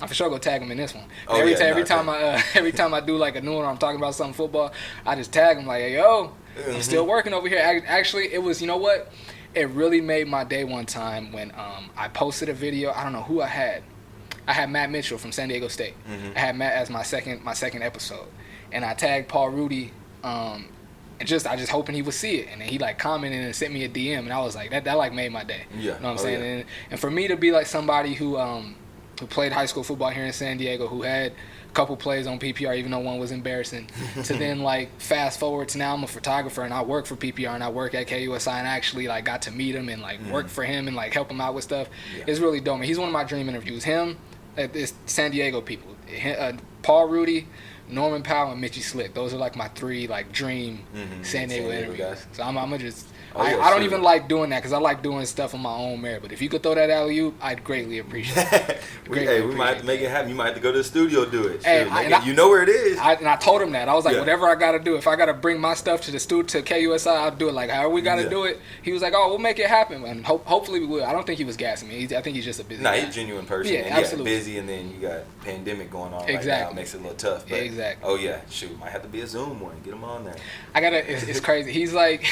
for sure go tag him in this one. Every time I do like a new one, or I'm talking about something football, I just tag him like, hey, yo, I'm still working over here. Actually, it was, you know what? It really made my day one time when I posted a video. I don't know who I had. I had Matt Mitchell from San Diego State. I had Matt as my second episode, and I tagged Paul Rudy. And I just hoping he would see it, and then he like commented and sent me a DM, and I was like, that like made my day. Yeah. You know what I'm saying? Yeah. And for me to be like somebody who played high school football here in San Diego, who had a couple plays on PPR, even though one was embarrassing, to then like fast forward to now I'm a photographer and I work for PPR and I work at KUSI and I actually like got to meet him and like work for him and like help him out with stuff. Yeah. It's really dope. He's one of my dream interviews. Him, it's San Diego people. Paul Rudy, Norman Powell, and Mitchie Slick. Those are like my three like dream San Diego interviews. Guys. So I'm gonna just. I don't even like doing that because I like doing stuff on my own merit. But if you could throw that alley-oop, I'd greatly appreciate it. We might have to make it happen. You might have to go to the studio do it. Hey, you know where it is. I told him that. I was like, whatever I got to do. If I got to bring my stuff to the studio, to KUSI, I'll do it. Like, however we got to do it. He was like, oh, we'll make it happen. And hopefully we will. I don't think he was gassing me. I think he's just a busy guy. He's a genuine person. Yeah, and absolutely. Busy, and then you got pandemic going on right now. It makes it a little tough. But, exactly. Oh, yeah. Shoot. Might have to be a Zoom one. Get him on there. It's crazy. He's like...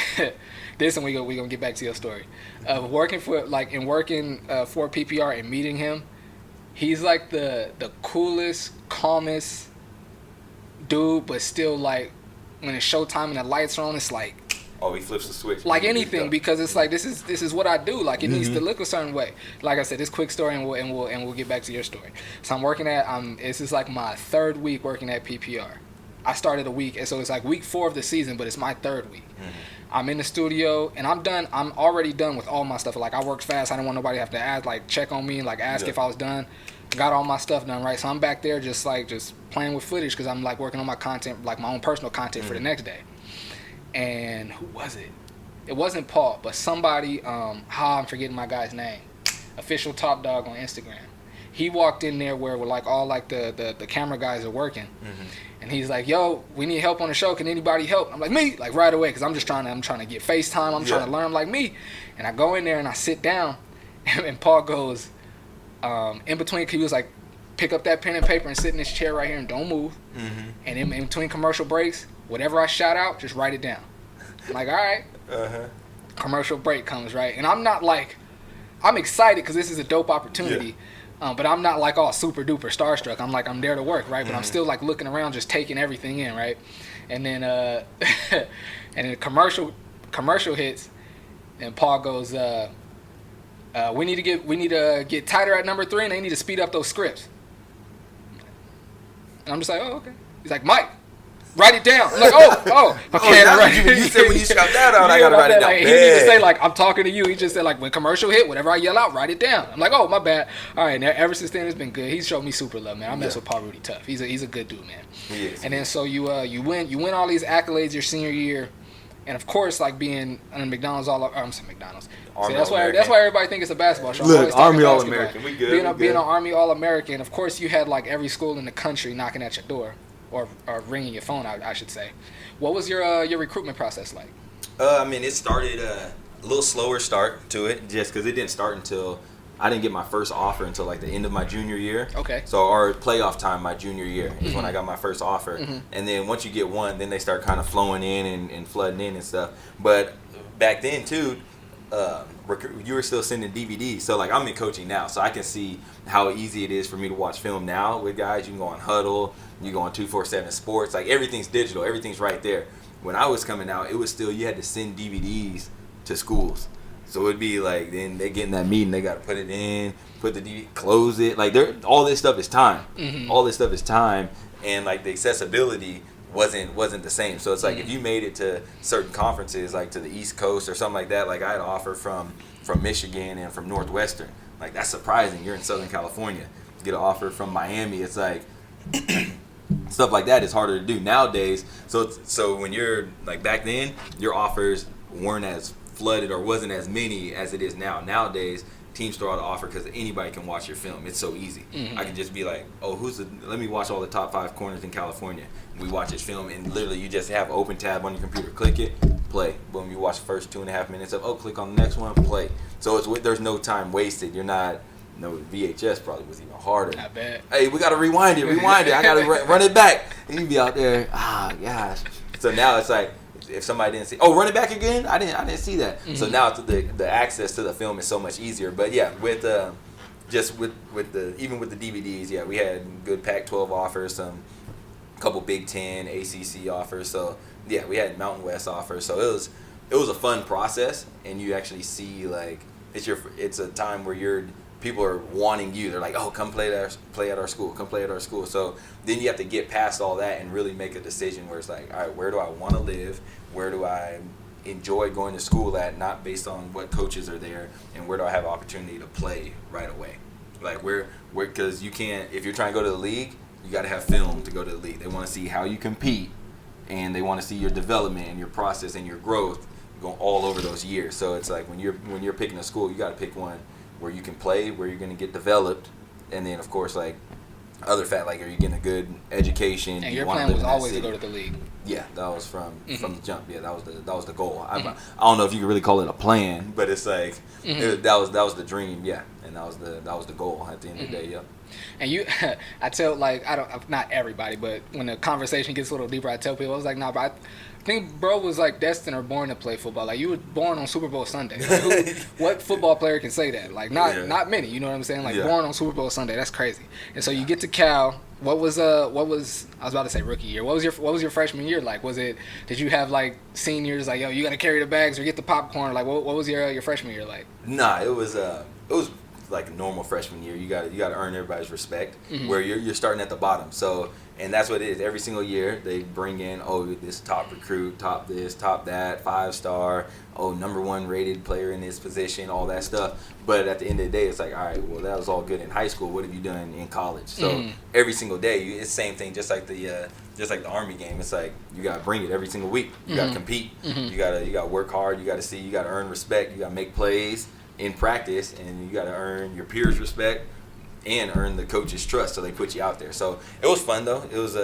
This, and we gonna get back to your story of working for for PPR and meeting him. He's like the coolest, calmest dude, but still like when it's showtime and the lights are on, it's like, oh, he flips the switch like anything, because it's like this is what I do. Like it needs to look a certain way. Like I said, this quick story, and we'll get back to your story. So I'm working at this is like my third week working at PPR. I started a week, and so it's like week 4 of the season, but it's my third week. I'm in the studio, and I'm already done with all my stuff. Like, I worked fast. I didn't want nobody to have to ask, like, check on me, like, ask if I was done. Got all my stuff done, right? So I'm back there just playing with footage because I'm, like, working on my content, like, my own personal content for the next day. And who was it? It wasn't Paul, but somebody, I'm forgetting my guy's name. Official Top Dog on Instagram. He walked in there where like all like the camera guys are working. And he's like, yo, we need help on the show. Can anybody help? I'm like, me, like right away, because I'm trying to get FaceTime. I'm trying to learn like me. And I go in there and I sit down, and Paul goes, in between, he was like, pick up that pen and paper and sit in this chair right here and don't move. And in between commercial breaks, whatever I shout out, just write it down. I'm like, all right. commercial break comes, right? And I'm excited because this is a dope opportunity. Yeah. But I'm not like all super duper starstruck. I'm there to work, right? But I'm still like looking around, just taking everything in, right? And then and then commercial hits, and Paul goes, we need to get tighter at number 3, and they need to speed up those scripts. And I'm just like, oh, okay. He's like, Mike, write it down. I'm like, okay. You said when you shout that out, I gotta write it down. Like, he didn't even say like I'm talking to you. He just said like when commercial hit, whatever I yell out, write it down. I'm like, oh, my bad. All right, now ever since then it's been good. He's showed me super love, man. I mess with Paul Rudy tough. He's a good dude, man. He is. And then so you win all these accolades your senior year, and of course like being on McDonald's I'm saying McDonald's. See, that's why everybody thinks it's a basketball show. Look, Army All-American. We good. Being an Army All-American, of course you had like every school in the country knocking at your door. Or ringing your phone, I should say. What was your recruitment process like? I mean, it started a little slower start to it, just because it didn't start until I didn't get my first offer until like the end of my junior year. Okay. So our playoff time, my junior year, is when I got my first offer. And then once you get one, then they start kind of flowing in and flooding in and stuff. But back then too, you were still sending DVDs. So like I'm in coaching now, so I can see how easy it is for me to watch film now with guys. You can go on Huddle, you go on 247 Sports, like everything's digital, everything's right there. When I was coming out, it was still, you had to send DVDs to schools. So it'd be like, then they get in that meeting, they got to put it in, put the DVD, close it. Like all this stuff is time. All this stuff is time, and like the accessibility wasn't the same. So it's like if you made it to certain conferences, like to the East Coast or something like that, like I had an offer from Michigan and from Northwestern. Like that's surprising. You're in Southern California. Get an offer from Miami. It's like stuff like that is harder to do nowadays. So when you're like back then, your offers weren't as flooded or wasn't as many as it is now. Nowadays, teams throw out an offer because anybody can watch your film. It's so easy. I can just be like, oh, let me watch all the top 5 corners in California. We watch his film, and literally you just have open tab on your computer. Click it, play. Boom, you watch the first 2.5 minutes of, click on the next one, play. So there's no time wasted. You're not, VHS probably was even harder. Not bad. Hey, we got to rewind it. I got to run it back. And you'd be out there, gosh. So now it's like, if somebody didn't see, run it back again? I didn't see that. So now the access to the film is so much easier. But yeah, with even with the DVDs, yeah, we had good Pac-12 offers, a couple Big Ten, ACC offers. So yeah, we had Mountain West offers. So it was a fun process, and you actually see like it's a time where people are wanting you. They're like, come play at our school. Come play at our school. So then you have to get past all that and really make a decision where it's like, all right, where do I want to live? Where do I enjoy going to school at? Not based on what coaches are there, and where do I have opportunity to play right away? Like where because you can't, if you're trying to go to the league, you got to have film to go to the league. They want to see how you compete, and they want to see your development and your process and your growth going all over those years. So it's like when you're picking a school, you got to pick one where you can play, where you're going to get developed, and then of course like other like are you getting a good education? And your plan was always to go to the league. Yeah, that was from the jump. Yeah, that was the goal. I don't know if you could really call it a plan, but it's like that was the dream. Yeah, and that was the goal at the end of the day. Yeah. And I tell not everybody, but when the conversation gets a little deeper, I tell people I was like, nah, but I think bro was like destined or born to play football. Like you were born on Super Bowl Sunday. Like, what football player can say that? Like not many. You know what I'm saying? Like born on Super Bowl Sunday. That's crazy. And so you get to Cal. What was I was about to say rookie year. What was your freshman year like? Did you have like seniors like, you got to carry the bags or get the popcorn? Like what was your freshman year like? Nah, it was like a normal freshman year. You got to earn everybody's respect. Where you're starting at the bottom. So, and that's what it is. Every single year they bring in this top recruit, top this, top that, 5-star, number 1 rated player in this position, all that stuff. But at the end of the day, it's like, all right, well that was all good in high school. What have you done in college? So every single day, it's the same thing. Just like the Army game, it's like you got to bring it every single week. You got to compete. You got to work hard. You got to earn respect. You got to make plays in practice, and you got to earn your peers' respect and earn the coach's trust, so they put you out there. So it was fun though. It was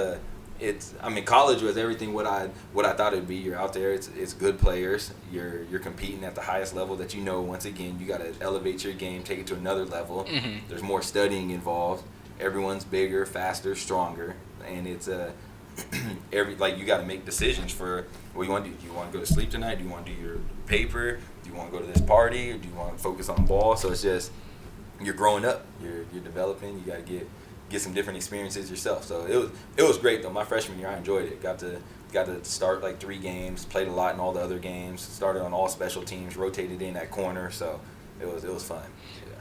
college was everything what I thought it'd be. You're out there. It's good players. You're competing at the highest level that you know. Once again, you got to elevate your game, take it to another level. There's more studying involved. Everyone's bigger, faster, stronger, and it's you got to make decisions for what you want to do. Do you want to go to sleep tonight? Do you want to do your paper? Do you want to go to this party? Or do you want to focus on ball? So it's just, you're growing up. You're developing. You got to get some different experiences yourself. So it was great though. My freshman year, I enjoyed it. Got to start like 3 games. Played a lot in all the other games. Started on all special teams. Rotated in at corner. So it was fun.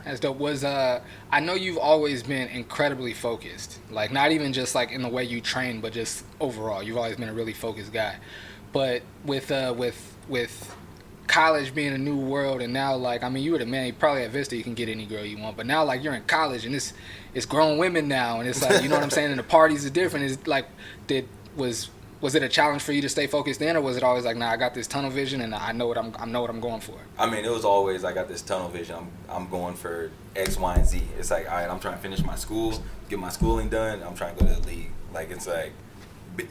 That's dope. I know you've always been incredibly focused. Like, not even just like in the way you train, but just overall, you've always been a really focused guy. But with college being a new world, and now, like, I mean, you were the man. You probably at Vista, you can get any girl you want. But now, like, you're in college, and it's grown women now, and it's like, you know what I'm saying. And the parties are different. It's like, was it a challenge for you to stay focused then, or was it always like, nah, I got this tunnel vision and I know what I'm going for? I mean, it was always, I got this tunnel vision. I'm going for X, Y, and Z. It's like, all right, I'm trying to finish my school, get my schooling done. I'm trying to go to the league. Like, it's like,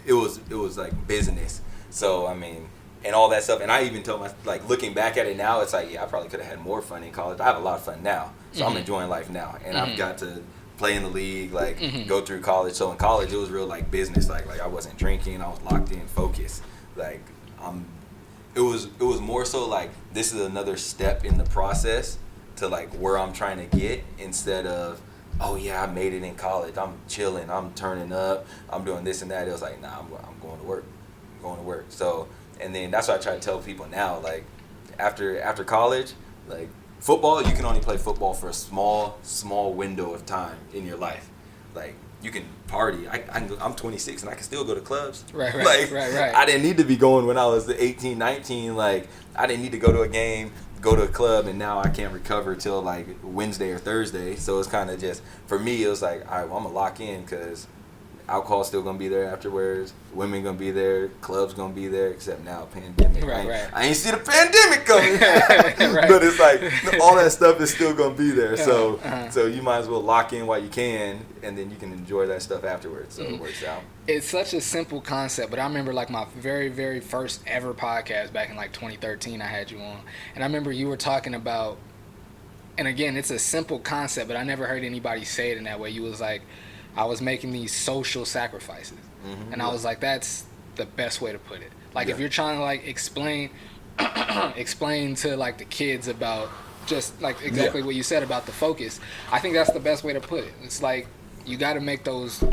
it was like business. So I mean, and all that stuff. And I even told like, looking back at it now, it's like, yeah, I probably could have had more fun in college. I have a lot of fun now, so I'm enjoying life now, and I've got to play in the league, like go through college. So in college, it was real like business. Like I wasn't drinking. I was locked in, focused. Like it was more so like, this is another step in the process to like where I'm trying to get, instead of, oh yeah, I made it in college. I'm chilling. I'm turning up. I'm doing this and that. It was like, nah, I'm going to work. I'm going to work. So, and then that's what I try to tell people now. Like after college, like, football, you can only play football for a small window of time in your life. Like, you can party. I'm 26 and I can still go to clubs. Right. I didn't need to be going when I was 18, 19. Like, I didn't need to go to a game, go to a club, and now I can't recover till like Wednesday or Thursday. So it's kind of just, for me, it was like, all right, well, I'm going to lock in, because alcohol's still gonna be there afterwards. Women gonna be there. Clubs gonna be there. Except now, pandemic. Right. I ain't see the pandemic coming. Right. But it's like, all that stuff is still gonna be there. So you might as well lock in while you can, and then you can enjoy that stuff afterwards. So it works out. It's such a simple concept, but I remember like my very, very first ever podcast back in like 2013. I had you on, and I remember you were talking about. And again, it's a simple concept, but I never heard anybody say it in that way. You was like, I was making these social sacrifices. And I was like, that's the best way to put it. Like, if you're trying to like explain to like the kids about just like exactly what you said about the focus, I think that's the best way to put it. It's like, you got to make those,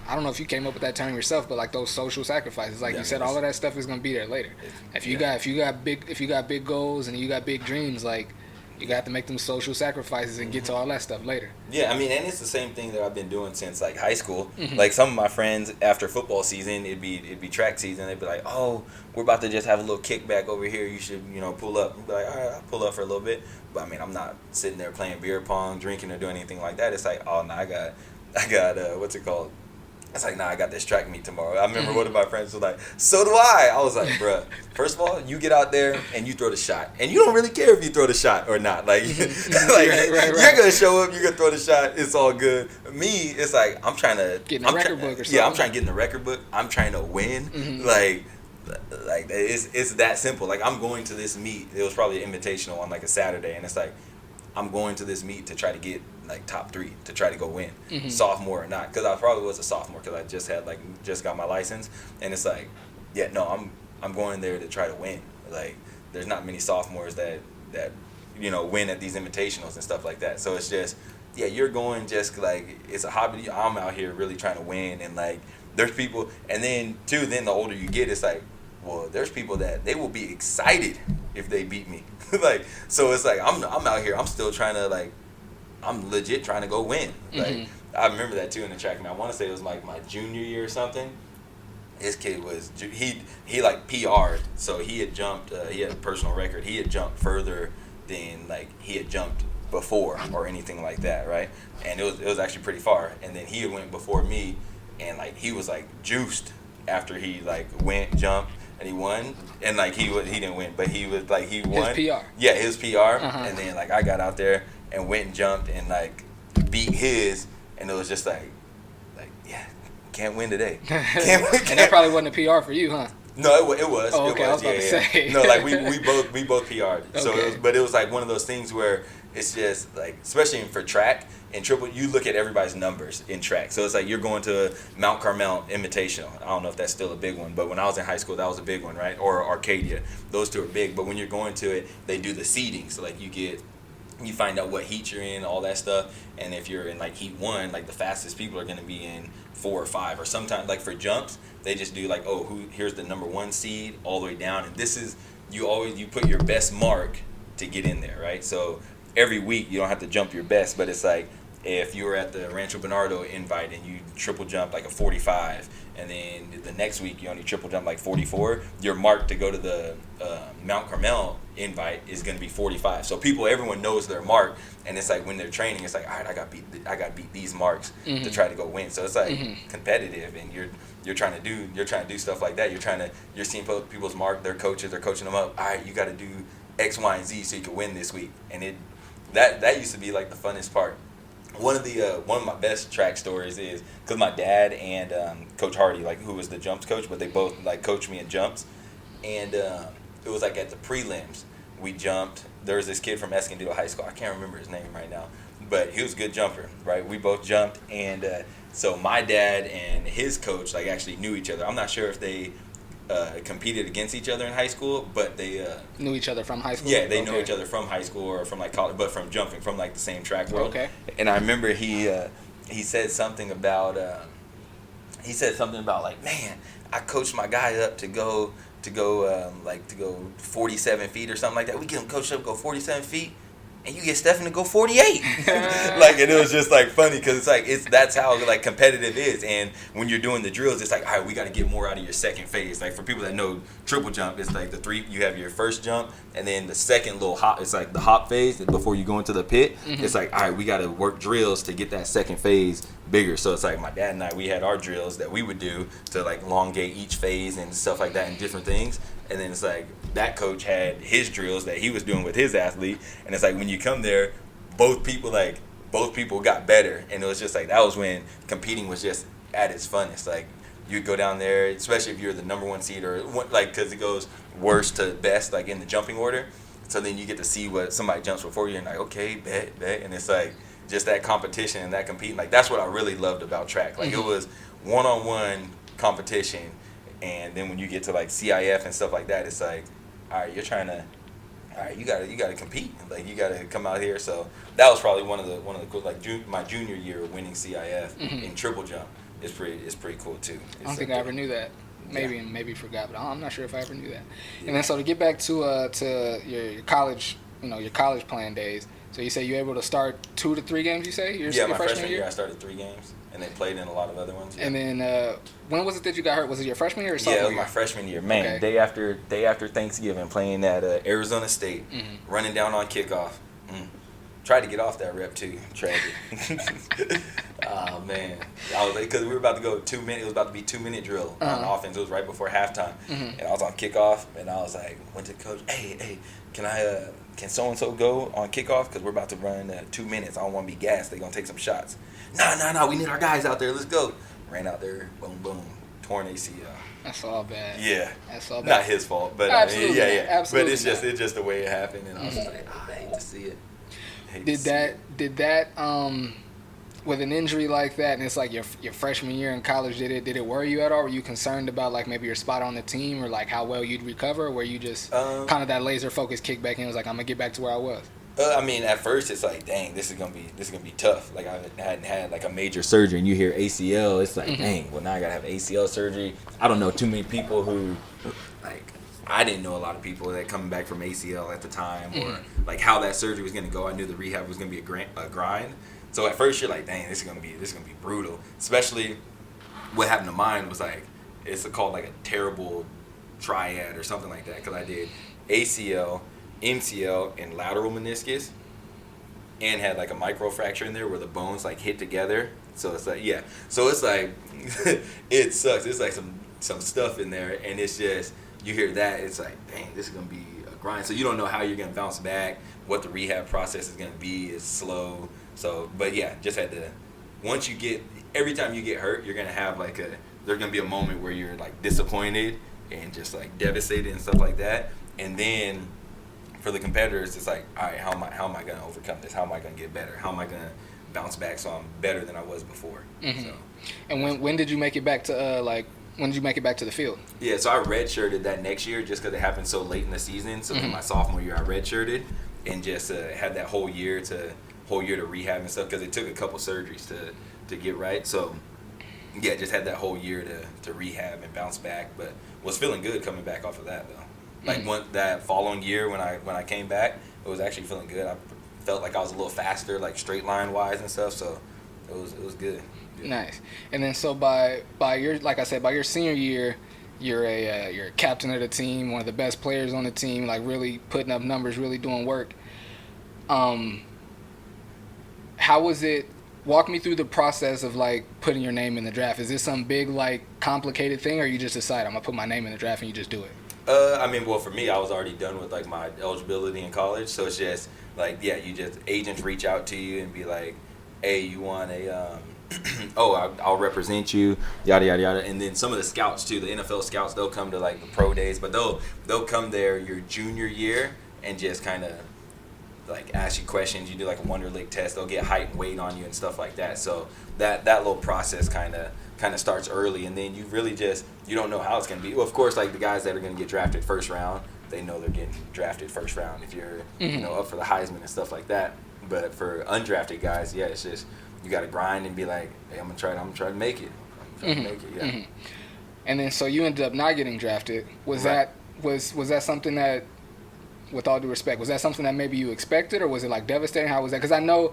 I don't know if you came up with that term yourself, but like those social sacrifices. Like you said, all of that stuff is going to be there later. If you got big goals and you got big dreams, like, you got to make them social sacrifices and get to all that stuff later. Yeah, I mean, and it's the same thing that I've been doing since like high school. Like, some of my friends, after football season, it'd be track season. They'd be like, "Oh, we're about to just have a little kickback over here. You should, pull up." I'd be like, "All right, I'll pull up for a little bit." But I mean, I'm not sitting there playing beer pong, drinking, or doing anything like that. It's like, oh no, I got what's it called? It's like, nah, I got this track meet tomorrow. I remember one of my friends was like, so do I. I was like, bruh, first of all, you get out there and you throw the shot. And you don't really care if you throw the shot or not. Like, you're going to show up, you're going to throw the shot, it's all good. Me, it's like, I'm trying to... Get in the record book or something. Yeah, I'm trying to get in the record book. I'm trying to win. Like it's that simple. Like, I'm going to this meet. It was probably an invitational on like a Saturday. And it's like, I'm going to this meet to try to get like top 3, to try to go win, sophomore or not, because I probably was a sophomore because I just got my license, and it's like, yeah, no, I'm going there to try to win. Like, there's not many sophomores that win at these invitationals and stuff like that. So it's just, yeah, you're going just like, it's a hobby. I'm out here really trying to win, and like, there's people, and then too, then the older you get, it's like, well, there's people that they will be excited if they beat me. Like, so it's like, I'm out here, I'm still trying to, like, I'm legit trying to go win. Like, I remember that too in the track. I want to say it was like my junior year or something. This kid was, he like PR'd, so he had jumped, he had a personal record. He had jumped further than like he had jumped before or anything like that, right? And it was actually pretty far. And then he had went before me, and like he was like juiced after he like jumped, and he won. And like he didn't win, but he was like, he won. His PR. Yeah, his PR. And then like I got out there and went and jumped and like beat his, and it was just like yeah, can't win today. Can't win. And that probably wasn't a PR for you, huh? No, it was. Oh, okay, It was. I was about to say. No, like we both PR'd. Okay. So it was like one of those things where it's just like, especially for track and triple, you look at everybody's numbers in track. So it's like you're going to Mount Carmel Invitational. I don't know if that's still a big one, but when I was in high school, that was a big one, right? Or Arcadia. Those two are big. But when you're going to it, they do the seeding. So like you find out what heat you're in, all that stuff. And if you're in like heat 1, like the fastest people are going to be in 4 or 5. Or sometimes like for jumps, they just do like, here's the number 1 seed all the way down. And this is, you put your best mark to get in there, right? So every week you don't have to jump your best, but it's like, if you were at the Rancho Bernardo invite and you triple jump like a 45, and then the next week you only triple jump like 44, your mark to go to the Mount Carmel invite is going to be 45. So everyone knows their mark, and it's like when they're training, it's like, all right, I got to beat these marks to try to go win. So it's like competitive, and you're trying to do stuff like that. You're seeing people's mark, their coaches, they're coaching them up. All right, you got to do X, Y, and Z so you can win this week, and that used to be like the funnest part. One of my best track stories is because my dad and Coach Hardy, like who was the jumps coach, but they both like coached me in jumps, and it was like at the prelims we jumped. There was this kid from Escondido High School. I can't remember his name right now, but he was a good jumper, right? We both jumped, and so my dad and his coach like actually knew each other. I'm not sure if they competed against each other in high school, but they knew each other from high school. Yeah, they know each other from high school or from like college, but from jumping, from like the same track world. Okay. And I remember he said something about like, man, I coached my guy up to go 47 feet or something like that. We get him coached up to go 47 feet. And you get Stefan to go 48. Like, and it was just like funny because that's how like competitive is. And when you're doing the drills, it's like, all right, we got to get more out of your second phase. Like for people that know triple jump, it's like you have your first jump, and then the second little hop, it's like the hop phase before you go into the pit. It's like, all right, we got to work drills to get that second phase bigger. So it's like my dad and I, we had our drills that we would do to like elongate each phase and stuff like that and different things. And then it's like that coach had his drills that he was doing with his athlete, and it's like when you come there, both people got better, and it was just like that was when competing was just at its funnest. Like you'd go down there, especially if you're the number 1 seed or like because it goes worst to best like in the jumping order. So then you get to see what somebody jumps before you, and like okay, bet, and it's like just that competition and that competing. Like that's what I really loved about track. Like it was one-on-one competition. And then when you get to like CIF and stuff like that, it's like, all right, you gotta compete. Like you gotta come out here. So that was probably one of the cool. Like my junior year of winning CIF in triple jump is pretty cool too. I don't think I ever knew that. Maybe forgot, but I'm not sure if I ever knew that. Yeah. And then so to get back to your college, your college playing days. So you say you were able to start 2 to 3 games. You say your my freshman year I started 3 games. And then played in a lot of other ones. Yeah. And then when was it that you got hurt? Was it your freshman year or sophomore year? Yeah, it was my freshman year. Man, okay. Day after Thanksgiving, playing at Arizona State, running down on kickoff. Tried to get off that rep too. Tragic. Oh man, I was because we were about to go 2 minutes. It was about to be 2-minute drill on offense. It was right before halftime, and I was on kickoff, and I was like, went to the coach. Hey, can so and so go on kickoff because we're about to run 2 minutes. I don't want to be gassed. They're gonna take some shots. No, we need our guys out there. Let's go. Ran out there, boom, torn ACL. That's all bad. Yeah. That's all bad. Not his fault, but absolutely, yeah. Absolutely but it's just the way it happened, and I was just like, I hate to see it. Did that with an injury like that, and it's like your freshman year in college, did it worry you at all? Were you concerned about like maybe your spot on the team or like how well you'd recover? Or were you just kind of that laser focus kick back in? It was like I'm gonna get back to where I was. I mean, at first it's like, dang, this is gonna be tough. Like I hadn't had like a major surgery, and you hear ACL, it's like, dang, well now I gotta have ACL surgery. I don't know too many people who, like, I didn't know a lot of people that coming back from ACL at the time, or like how that surgery was gonna go. I knew the rehab was gonna be a grind. So at first you're like, dang, this is gonna be brutal. Especially what happened to mine was like, it's called like a terrible triad or something like that, because I did ACL, MCL, and lateral meniscus, and had like a microfracture in there where the bones like hit together. So it's like, yeah. So it's like, it sucks. It's like some stuff in there, and it's just, you hear that, it's like, dang, this is gonna be a grind. So you don't know how you're gonna bounce back, what the rehab process is gonna be. It's slow. So, but yeah, just had to, every time you get hurt, you're gonna have like there's gonna be a moment where you're like disappointed and just like devastated and stuff like that. And then for the competitors, it's like, all right, how am I gonna overcome this? How am I gonna get better? How am I gonna bounce back so I'm better than I was before? Mm-hmm. So, and when did you make it back to when did you make it back to the field? Yeah, so I redshirted that next year just because it happened so late in the season. So then my sophomore year, I redshirted and just had that whole year to rehab and stuff because it took a couple surgeries to get right. So yeah, just had that whole year to rehab and bounce back, but was feeling good coming back off of that though. Like that following year when I came back, it was actually feeling good. I felt like I was a little faster, like straight line wise and stuff. So it was good. Yeah. Nice. And then so by your, like I said, by your senior year, you're a captain of the team, one of the best players on the team, like really putting up numbers, really doing work. How was it? Walk me through the process of like putting your name in the draft. Is this some big like complicated thing, or you just decide I'm gonna put my name in the draft and you just do it? I mean, well, for me, I was already done with like my eligibility in college, so it's just like, yeah, you just agents reach out to you and be like, hey, you want a I'll represent you, yada yada yada. And then some of the scouts too, the NFL scouts, they'll come to like the pro days, but they'll come there your junior year and just kind of like ask you questions. You do like a Wonderlic test. They'll get height and weight on you and stuff like that. So that little process kind of starts early, and then you really just, you don't know how it's gonna be. Well, of course, like the guys that are gonna get drafted first round, they know they're getting drafted first round if you're up for the Heisman and stuff like that. But for undrafted guys, yeah, it's just you got to grind and be like, hey, I'm gonna try to make it. To make it, yeah. And then so you ended up not getting drafted. Was that something that, with all due respect, was that something that maybe you expected, or was it like devastating? How was that? Because I know,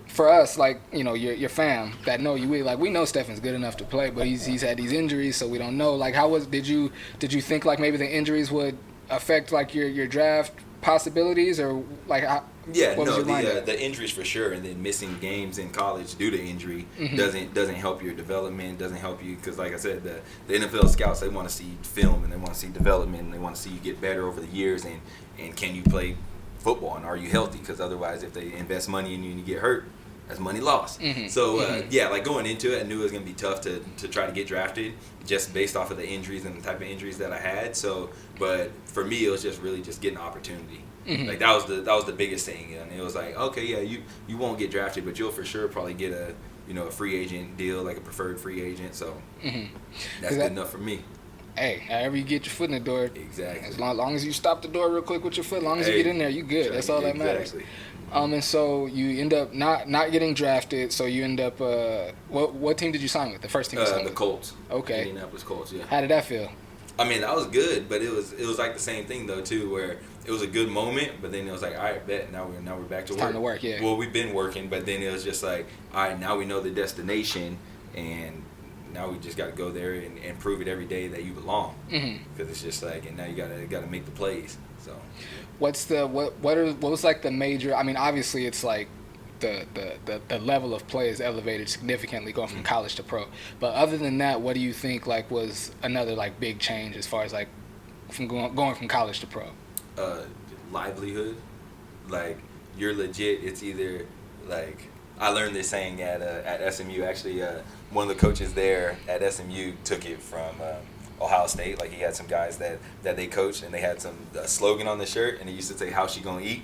for us, like, you know, your fam that know you, we know Stefan's good enough to play, but he's had these injuries, so we don't know. Like, did you think like maybe the injuries would affect like your draft possibilities, or like the injuries for sure, and then missing games in college due to injury doesn't help your development, doesn't help you, because like I said, the NFL scouts, they want to see film and they want to see development and they want to see you get better over the years, and can you play football and are you healthy, because otherwise if they invest money in you and you get hurt, that's money lost. Like going into it, I knew it was going to be tough to try to get drafted just based off of the injuries and the type of injuries that I had. So, but for me, it was just really just getting an opportunity. Like that was the biggest thing, and it was like, okay, yeah, you won't get drafted, but you'll for sure probably get a free agent deal, like a preferred free agent. So that's good enough for me. Hey, however you get your foot in the door, exactly. As long as you stop the door real quick with your foot, as long as you get in there, you good. That's all that matters. And so you end up not getting drafted. So you end up what team did you sign with? The first team you signed with? The Colts. Okay. Indianapolis Colts. Yeah. How did that feel? I mean, that was good, but it was like the same thing though too, where it was a good moment, but then it was like, all right, bet now we're back to work. Time to work, yeah. Well, we've been working, but then it was just like, all right, now we know the destination, and now we just got to go there and prove it every day that you belong. Because it's just like, and now you gotta make the plays. So, what was like the major? I mean, obviously it's like the level of play is elevated significantly going from college to pro. But other than that, what do you think like was another like big change as far as like from going from college to pro? Livelihood. Like you're legit. It's either like, I learned this saying at SMU. Actually, one of the coaches there at SMU took it from Ohio State. Like he had some guys that they coached, and they had a slogan on the shirt, and he used to say, "How's she gonna eat?"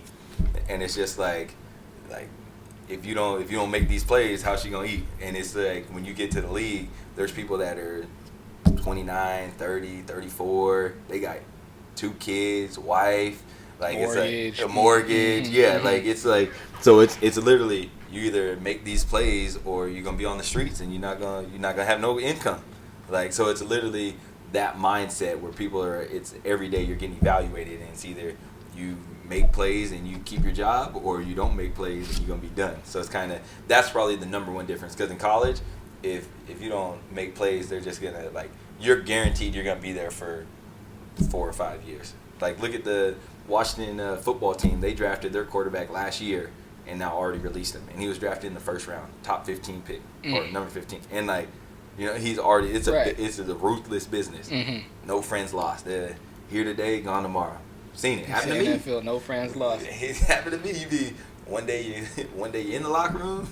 And it's just like if you don't make these plays, how's she gonna eat? And it's like when you get to the league, there's people that are 29, 30, 34. They got 2 kids, wife, like mortgage. It's like a mortgage. Yeah, like it's like, so it's literally, you either make these plays or you're gonna be on the streets and you're not gonna have no income. Like, so it's literally that mindset where people are, it's every day you're getting evaluated, and it's either you make plays and you keep your job, or you don't make plays and you're gonna be done. So it's kind of, that's probably the number one difference, because in college, if you don't make plays, they're just gonna, like, you're guaranteed you're gonna be there for 4 or 5 years. Like, look at the Washington football team. They drafted their quarterback last year and now already released him, and he was drafted in the first round, top 15 pick, or number 15, and like, you know, he's already, it's a ruthless business. No friends lost. They're here today, gone tomorrow. Seen it happen to me. NFL, no friends lost. It happened to me. You be one day you're in the locker room,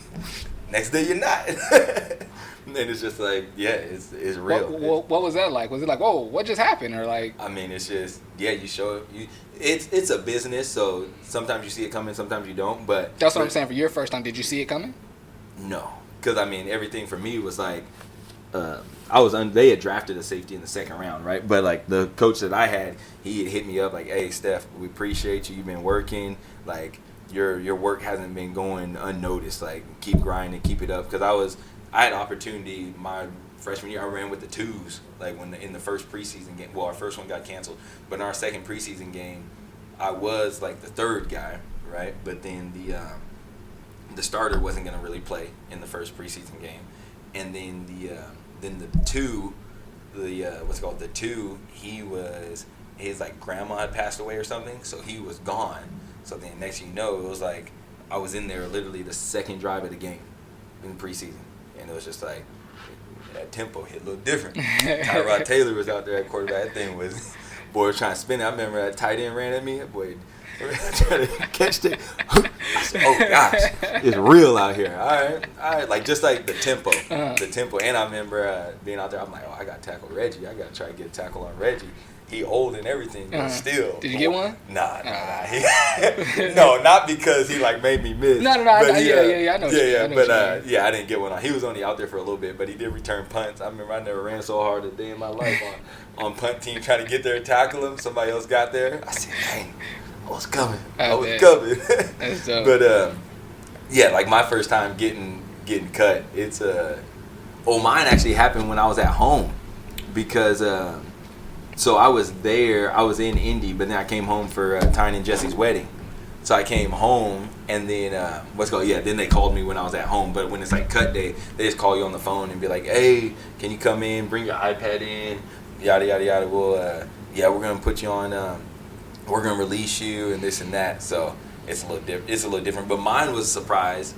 Next day you're not. And it's just like, yeah, it's real. What was that like? Was it like, oh, what just happened? Or like, I mean, it's just, yeah, you show it. It's a business, so sometimes you see it coming, sometimes you don't. But that's what I'm saying. For your first time, did you see it coming? No, because I mean, everything for me was like, they had drafted a safety in the second round, right? But like the coach that I had, he had hit me up like, hey, Steph, we appreciate you. You've been working. Like your work hasn't been going unnoticed. Like keep grinding, keep it up. Because I had opportunity my freshman year. I ran with the twos. Like in the first preseason game. Well, our first one got canceled, but in our second preseason game, I was like the third guy, right? But then the starter wasn't going to really play in the first preseason game, and then the two, the two, his like grandma had passed away or something, so he was gone. So then next thing you know, it was like I was in there literally the second drive of the game in preseason, and it was just like that tempo hit a little different. Tyrod Taylor was out there at quarterback. That thing was, boy was trying to spin it. I remember that tight end ran at me. That boy trying to catch it. I said, oh gosh, it's real out here. All right, like just like the tempo. And I remember being out there. I'm like, oh, I got to tackle Reggie. I got to try to get a tackle on Reggie. He old and everything, but still. Did you get one? Nah. No, not because he like made me miss. No. Yeah, I know. I didn't get one on. He was only out there for a little bit, but he did return punts. I remember I never ran so hard a day in my life on punt team trying to get there and tackle him. Somebody else got there. I said, dang, I was coming. That's dope. But yeah, like my first time getting cut. It's mine actually happened when I was at home because. So I was in Indy, but then I came home for Tyne and Jesse's wedding. So I came home, and then then they called me when I was at home. But when it's like cut day, they just call you on the phone and be like, hey, can you come in, bring your iPad in, yada, yada, yada. We're going to put you on, we're going to release you and this and that. So it's a little different. But mine was a surprise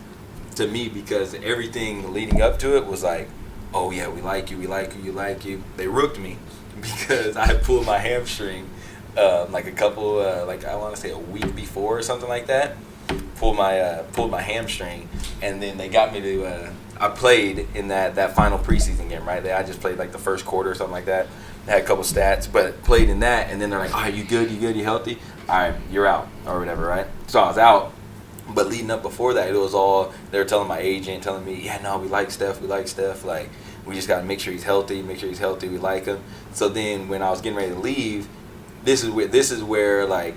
to me because everything leading up to it was like, oh, yeah, we like you. They rooked me. Because I had pulled my hamstring like a couple, I want to say a week before or something like that. Pulled my hamstring, and then they got me to. I played in that final preseason game, right? I just played like the first quarter or something like that. I had a couple stats, but played in that, and then they're like, "All right, you good? You healthy? All right, you're out or whatever, right?" So I was out. But leading up before that, it was all they were telling my agent, telling me, "Yeah, no, we like Steph. Like, we just got to make sure he's healthy. We like him." So then when I was getting ready to leave, this is where like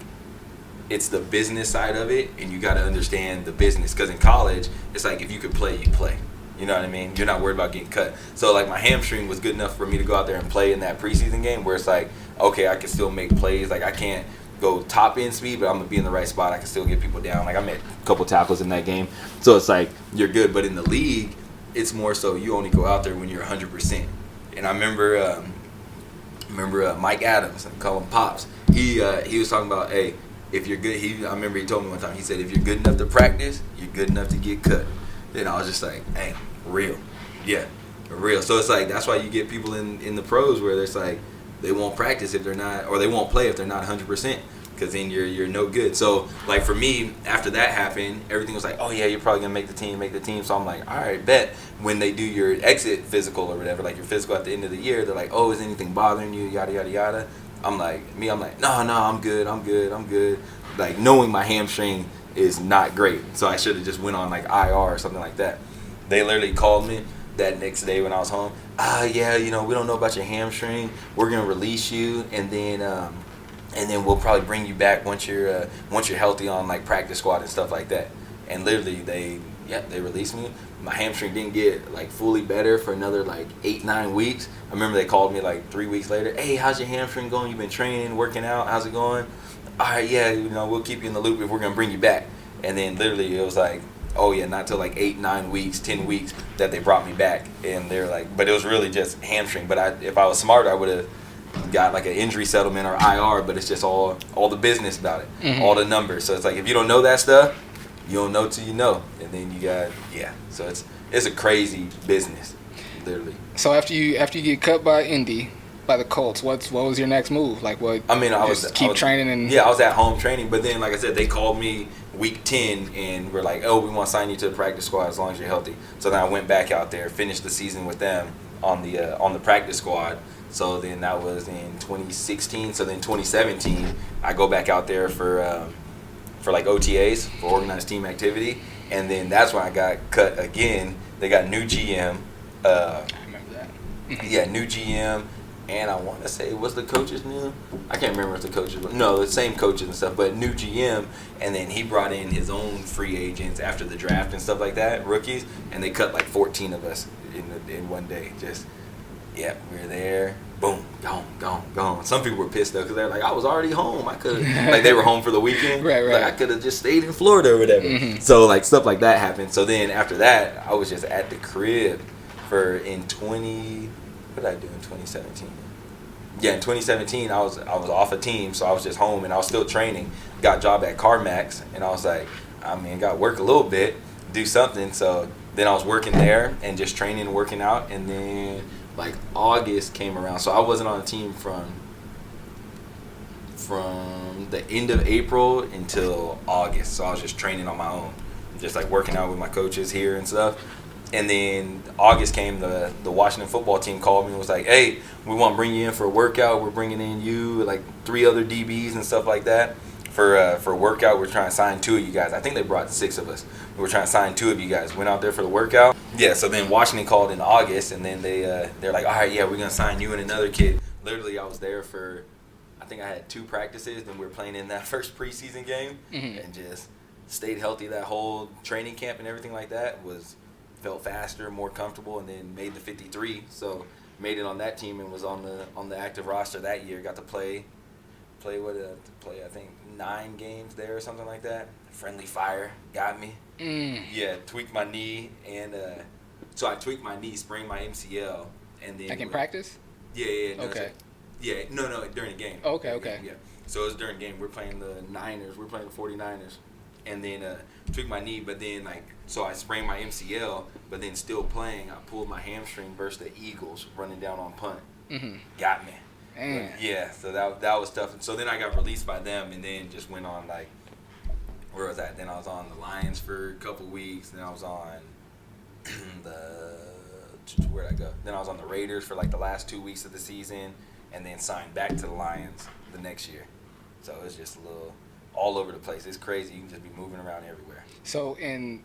it's the business side of it, and you got to understand the business. Because in college, it's like if you could play, you play. You know what I mean? You're not worried about getting cut. So like my hamstring was good enough for me to go out there and play in that preseason game where it's like, okay, I can still make plays. Like I can't go top end speed, but I'm gonna be in the right spot. I can still get people down. Like I made a couple tackles in that game, so it's like you're good. But in the league, it's more so you only go out there when you're 100%. And I remember Mike Adams, I call him Pops. He was talking about, hey, if you're good. I remember he told me one time. He said, if you're good enough to practice, you're good enough to get cut. Then I was just like, hey, real, yeah, real. So it's like that's why you get people in the pros where it's like they won't practice if they're not, or they won't play if they're not 100%. Because then you're no good. So like for me, after that happened, everything was like, oh yeah, you're probably gonna make the team. So I'm like, all right, bet. When they do your exit physical or whatever, like your physical at the end of the year, they're like, oh, is anything bothering you? Yada yada yada. I'm like, no, I'm good. Like knowing my hamstring is not great, so I should have just went on like IR or something like that. They literally called me that next day when I was home. Yeah, we don't know about your hamstring. We're gonna release you, and then we'll probably bring you back once you're healthy on like practice squad and stuff like that. And literally they released me. My hamstring didn't get like fully better for another like 8-9 weeks. I remember they called me like 3 weeks later. Hey, how's your hamstring going? You've been training, working out. How's it going? All right, yeah, we'll keep you in the loop if we're gonna bring you back. And then literally it was like, oh yeah, not till like 8-9 weeks, 10 weeks that they brought me back. And they're like, but it was really just hamstring. But if I was smart, I would have got like an injury settlement or IR, but it's just all the business about it, all the numbers. So it's like if you don't know that stuff, you don't know till you know, and then you got So it's a crazy business, literally. So after you get cut by Indy, by the Colts. What was your next move? Like what? I mean, I just was keep training and yeah, I was at home training, but then like I said, they called me week 10 and we're like, oh, we want to sign you to the practice squad as long as you're healthy. So then I went back out there, finished the season with them on the practice squad. So then that was in 2016. So then 2017, I go back out there for like OTAs, for organized team activity, and then that's when I got cut again. They got new GM. I remember that. Yeah, new GM, and I want to say, was the coaches new? I can't remember if the coaches were. No, the same coaches and stuff, but new GM, and then he brought in his own free agents after the draft and stuff like that, rookies, and they cut like 14 of us in one day. Just, yeah, we were there. Boom, gone. Some people were pissed though because they're like, I was already home. I could like they were home for the weekend. Right. Like I could have just stayed in Florida or whatever. Mm-hmm. So like stuff like that happened. So then after that, I was just at the crib for what did I do in 2017? Yeah, in 2017 I was off a team, so I was just home and I was still training. Got a job at CarMax, and I was like, I mean, got to work a little bit, do something. So then I was working there and just training and working out, and then like August came around, so I wasn't on a team from the end of April until August. So I was just training on my own, just like working out with my coaches here and stuff. And then August came, the Washington football team called me and was like, hey, we want to bring you in for a workout. We're bringing in you, like 3 other DBs and stuff like that for a workout. We're trying to sign 2 of you guys. I think they brought 6 of us. We were trying to sign 2 of you guys. Went out there for the workout. Yeah, so then Washington called in August, and then they're like, all right, yeah, we're going to sign you and another kid. Literally, I was there for, I think I had 2 practices, then we were playing in that first preseason game, and just stayed healthy that whole training camp and everything like that. Felt faster, more comfortable, and then made the 53. So made it on that team and was on the active roster that year. Got to play I think 9 games there or something like that. Friendly fire got me. Yeah, tweaked my knee, and so I tweaked my knee, sprained my MCL, and then like in practice. Yeah. No, okay. No, during the game. Okay. Yeah. So it was during the game. We're playing the Niners. We're playing the 49ers. And then tweaked my knee, but then so I sprained my MCL, but then still playing, I pulled my hamstring versus the Eagles running down on punt. Got me. Man. Yeah, so that was tough. And so then I got released by them, and then just went on where was that? Then I was on the Lions for a couple weeks. Then I was on where'd I go? Then I was on the Raiders for like the last 2 weeks of the season, and then signed back to the Lions the next year. So it was just a little all over the place. It's crazy. You can just be moving around everywhere. So in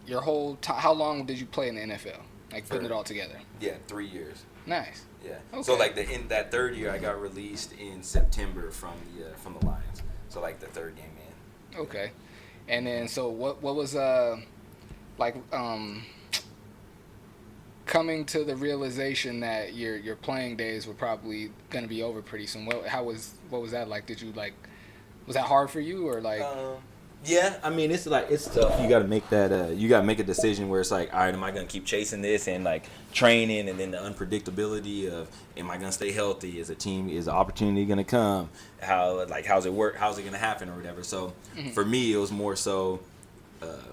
your whole time, how long did you play in the NFL? Like putting it all together? Yeah, 3 years. Nice. Yeah. Okay. So like in that 3rd year, I got released in September from the Lions. So like the 3rd game in. Okay. And then so what was coming to the realization that your playing days were probably going to be over pretty soon? What was that like? Did you was that hard for you or like? Yeah, I mean it's tough. You got to make that. You got to make a decision where it's like, all right, am I gonna keep chasing this and like training, and then the unpredictability of, am I gonna stay healthy? Is the opportunity gonna come? How's it work? How's it gonna happen or whatever? So for me, it was more so.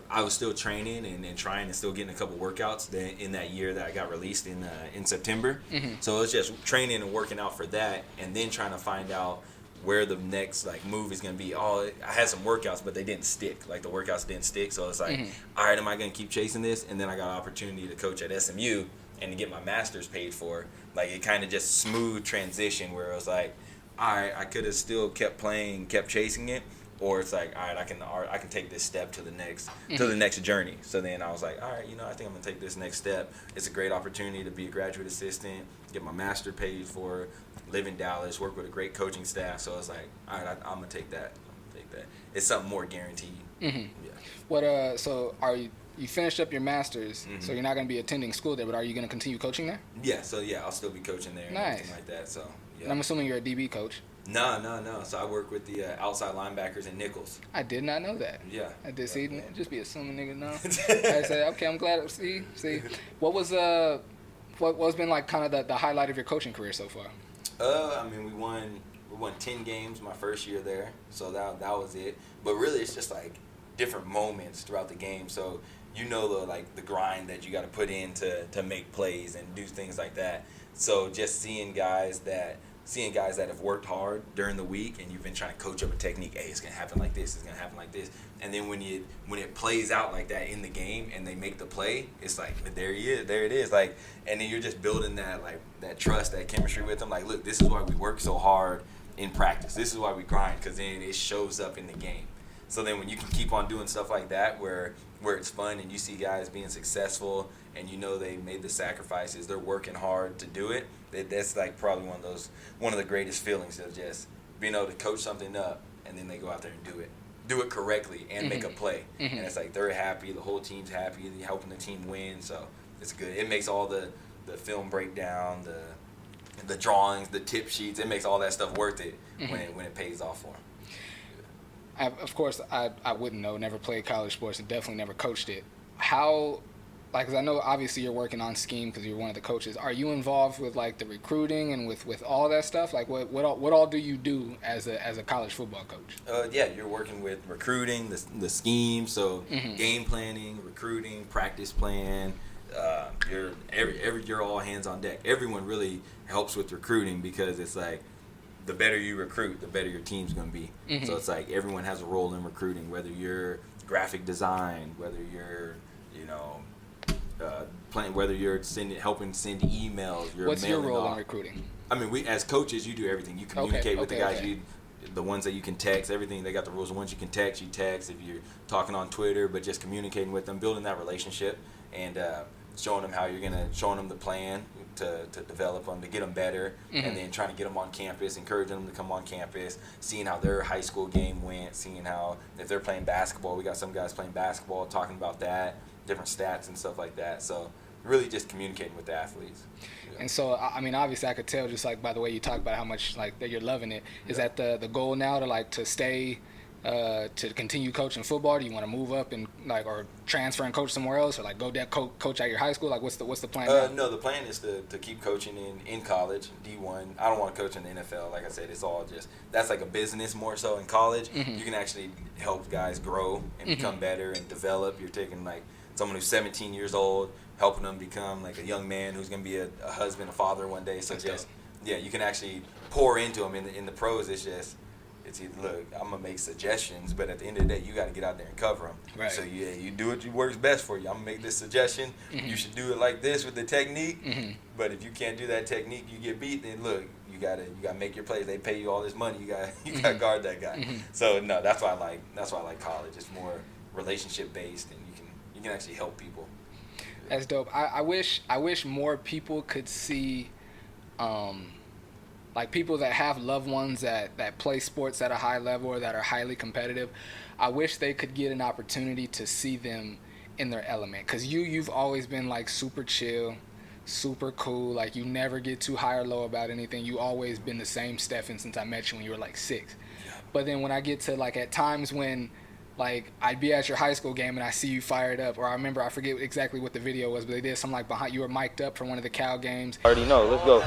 I was still training and trying and still getting a couple workouts in that year that I got released in September. So it was just training and working out for that, and then trying to find out where the next move is going to be. I had some workouts, but they didn't stick. Like the workouts didn't stick. So it's like, all right, am I going to keep chasing this? And then I got an opportunity to coach at SMU and to get my master's paid for. Like it kind of just smooth transition where it was like, all right, I could have still kept playing, kept chasing it, or it's like, all right, I can take this step to the next journey. So then I was like, all right, I think I'm gonna take this next step. It's a great opportunity to be a graduate assistant, get my master paid for, live in Dallas, work with a great coaching staff. So it's like, all right, I'm gonna take that. It's something more guaranteed. Yeah. What? So are you finished up your master's? So you're not gonna be attending school there, but are you gonna continue coaching there? Yeah. So yeah, I'll still be coaching there. Nice. And everything like that. So yeah. And I'm assuming you're a DB coach. No. So I work with the outside linebackers and nickels. I did not know that. Yeah. I did see. Just be assuming niggas know. I said, okay, I'm glad. See. What's been like kind of the highlight of your coaching career so far? I mean, we won 10 games my first year there, so that was it. But really, it's just like different moments throughout the game. So the grind that you got to put in to make plays and do things like that. So just seeing guys that have worked hard during the week, and you've been trying to coach up a technique. Hey, it's gonna happen like this. It's gonna happen like this. And then when it plays out like that in the game, and they make the play, it's like there it is. Like, and then you're just building that trust, that chemistry with them. Like, look, this is why we work so hard in practice. This is why we grind, because then it shows up in the game. So then when you can keep on doing stuff like that, where it's fun and you see guys being successful, and you know they made the sacrifices, they're working hard to do it. That's like probably one of the greatest feelings of just being able to coach something up, and then they go out there and do it correctly and make a play. And it's like they're happy, the whole team's happy, they're helping the team win. So it's good. It makes all the film breakdown, the drawings, the tip sheets, it makes all that stuff worth it when it pays off for them. Of course, I wouldn't know. Never played college sports and definitely never coached it. How, like, because I know obviously you're working on scheme because you're one of the coaches. Are you involved with like the recruiting and with all that stuff? Like, what all do you do as a college football coach? Yeah, you're working with recruiting, the scheme, so game planning, recruiting, practice plan. You're all hands on deck. Everyone really helps with recruiting, because it's like, the better you recruit, the better your team's going to be. So it's like everyone has a role in recruiting, whether you're graphic design, whether you're, whether you're helping send emails. What's your role in recruiting? I mean, we as coaches, you do everything. You communicate with the guys. The ones that you can text, everything. They got the rules. The ones you can text, you text. If you're talking on Twitter, but just communicating with them, building that relationship, and showing them showing them the plan to develop them, to get them better, and then trying to get them on campus, encouraging them to come on campus, seeing how their high school game went, seeing how, if they're playing basketball, we got some guys playing basketball, talking about that, different stats and stuff like that. So really just communicating with the athletes. Yeah. And so, I mean, obviously I could tell just like by the way you talk about how much like that you're loving it. Is that the goal now to stay to continue coaching football? Do you want to move up and or transfer and coach somewhere else, or like go down coach at your high school? Like what's the plan now? No, the plan is to keep coaching in college, D1. I don't want to coach in the NFL. Like I said, it's all just, that's like a business more so. In college, you can actually help guys grow and become better and develop. You're taking like someone who's 17 years old, helping them become like a young man who's going to be a husband, a father one day. So you can actually pour into them. In the pros, it's either, look, I'm going to make suggestions, but at the end of the day, you got to get out there and cover them. Right. So, you do what works best for you. I'm going to make this suggestion. You should do it like this with the technique. But if you can't do that technique, you get beat, then look, you got to make your plays. They pay you all this money. You got to guard that guy. So, no, that's why I like college. It's more relationship-based, and you can actually help people. That's dope. I wish more people could see like people that have loved ones that play sports at a high level or that are highly competitive. I wish they could get an opportunity to see them in their element, because you've always been like super chill, super cool. Like you never get too high or low about anything. You always been the same Stefan since I met you when you were like 6. But then when I get to like at times when like I'd be at your high school game and I see you fired up, or I forget exactly what the video was, but they did something like behind you were mic'd up for one of the Cal games. I already know. Let's go.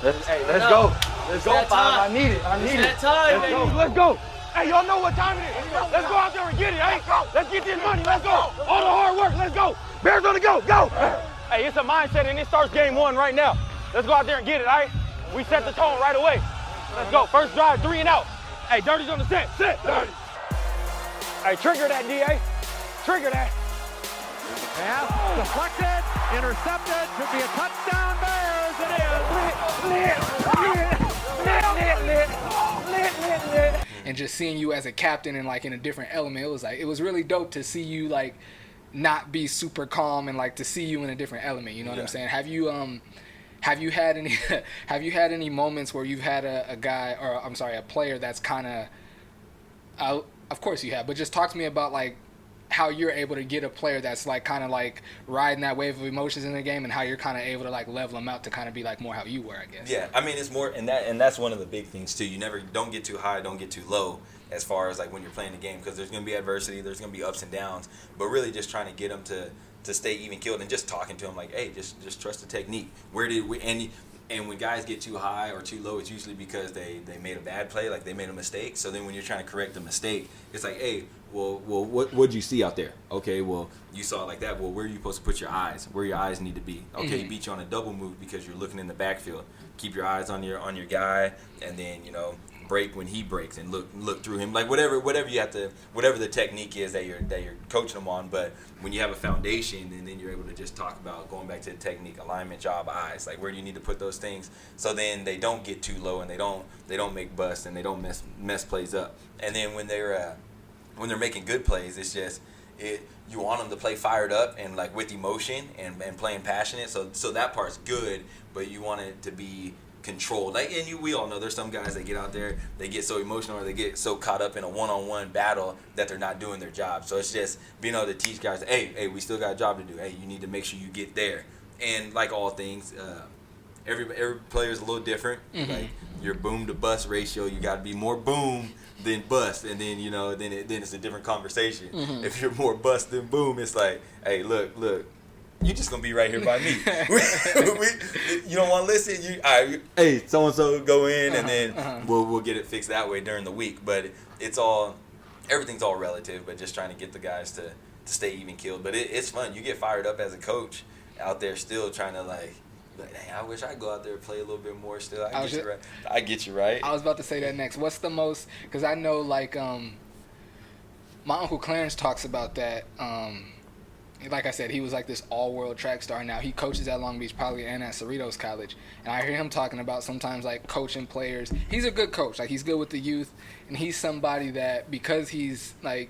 Let's go. Let's go, Five. I need it. Let's go. Let's go. Hey, y'all know what time it is. Let's go out there and get it, hey? Let's get this money. Let's go. All the hard work. Let's go. Bears on the go. Go. Hey, it's a mindset, and it starts game 1 right now. Let's go out there and get it, all right? We set the tone right away. Let's go. First drive, 3 and out. Hey, Dirty's on the set. Set. Dirty. Hey, trigger that, DA. Trigger that. Pass deflected, intercepted, could be a touchdown, Bears. It is. And just seeing you as a captain and like in a different element, it was really dope to see you like not be super calm and like to see you in a different element. You know what I'm saying? Have you had any moments where you've had a player that's kind of of course you have, but just talk to me about like how you're able to get a player that's like kind of like riding that wave of emotions in the game, and how you're kind of able to like level them out to kind of be like more how you were, I guess. Yeah, I mean it's more, and that's one of the big things too. You don't get too high, don't get too low as far as like when you're playing the game, because there's going to be adversity, there's going to be ups and downs, but really just trying to get them to stay even keeled, and just talking to them like, hey, just trust the technique. Where did we and when guys get too high or too low, it's usually because they made a bad play, like they made a mistake. So then when you're trying to correct the mistake, it's like, hey, what'd you see out there? Okay, well, you saw it like that. Well, where are you supposed to put your eyes? Where your eyes need to be? Okay, he beat you on a double move because you're looking in the backfield. Keep your eyes on your guy, and then break when he breaks and look through him. Like whatever you have to, whatever the technique is that you're coaching them on. But when you have a foundation, and then you're able to just talk about going back to the technique, alignment, job, eyes. Like where do you need to put those things? So then they don't get too low, and they don't make busts, and they don't mess plays up. And then when they're making good plays, it's just you want them to play fired up and like with emotion and playing passionate. So that part's good, but you want it to be controlled. Like, and we all know there's some guys that get out there, they get so emotional or they get so caught up in a one-on-one battle that they're not doing their job. So it's just being able to teach guys, hey, we still got a job to do. Hey, you need to make sure you get there. And like all things, every player is a little different. Like your boom to bust ratio, you got to be more boom than bust, and then then it's a different conversation. If you're more bust than boom, it's like, hey, look, you just gonna be right here by me. You don't want to listen. Hey, so and so go in, and then we'll get it fixed that way during the week. But everything's all relative. But just trying to get the guys to stay even keeled. But it's fun. You get fired up as a coach out there, still trying to like, hey, I wish I'd go out there and play a little bit more. Still, I get you right. I was about to say that next. What's the most? Because I know like my Uncle Clarence talks about that. Like I said, he was like this all-world track star. Now he coaches at Long Beach Poly and at Cerritos College, and I hear him talking about sometimes like coaching players. He's a good coach, like he's good with the youth, and he's somebody that because he's like,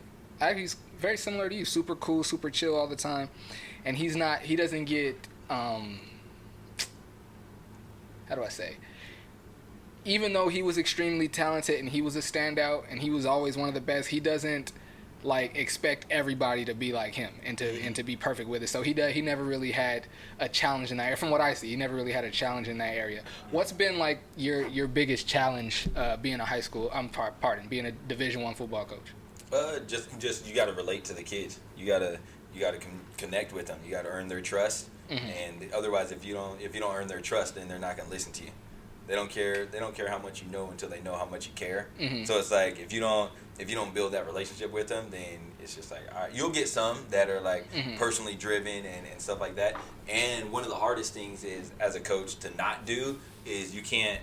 he's very similar to you, super cool, super chill all the time, and he doesn't get how do I say? Even though he was extremely talented and he was a standout and he was always one of the best, he doesn't like expect everybody to be like him and to be perfect with it. So he never really had a challenge in that area. From what I see, he never really had a challenge in that area. What's been like your biggest challenge being being a Division I football coach? Just you got to relate to the kids. You got to connect with them. You got to earn their trust. And otherwise, if you don't earn their trust, then they're not gonna listen to you. They don't care how much you know until they know how much you care. So it's like if you don't build that relationship with them, then it's just like, all right, you'll get some that are like personally driven and stuff like that. And one of the hardest things is as a coach to not do is you can't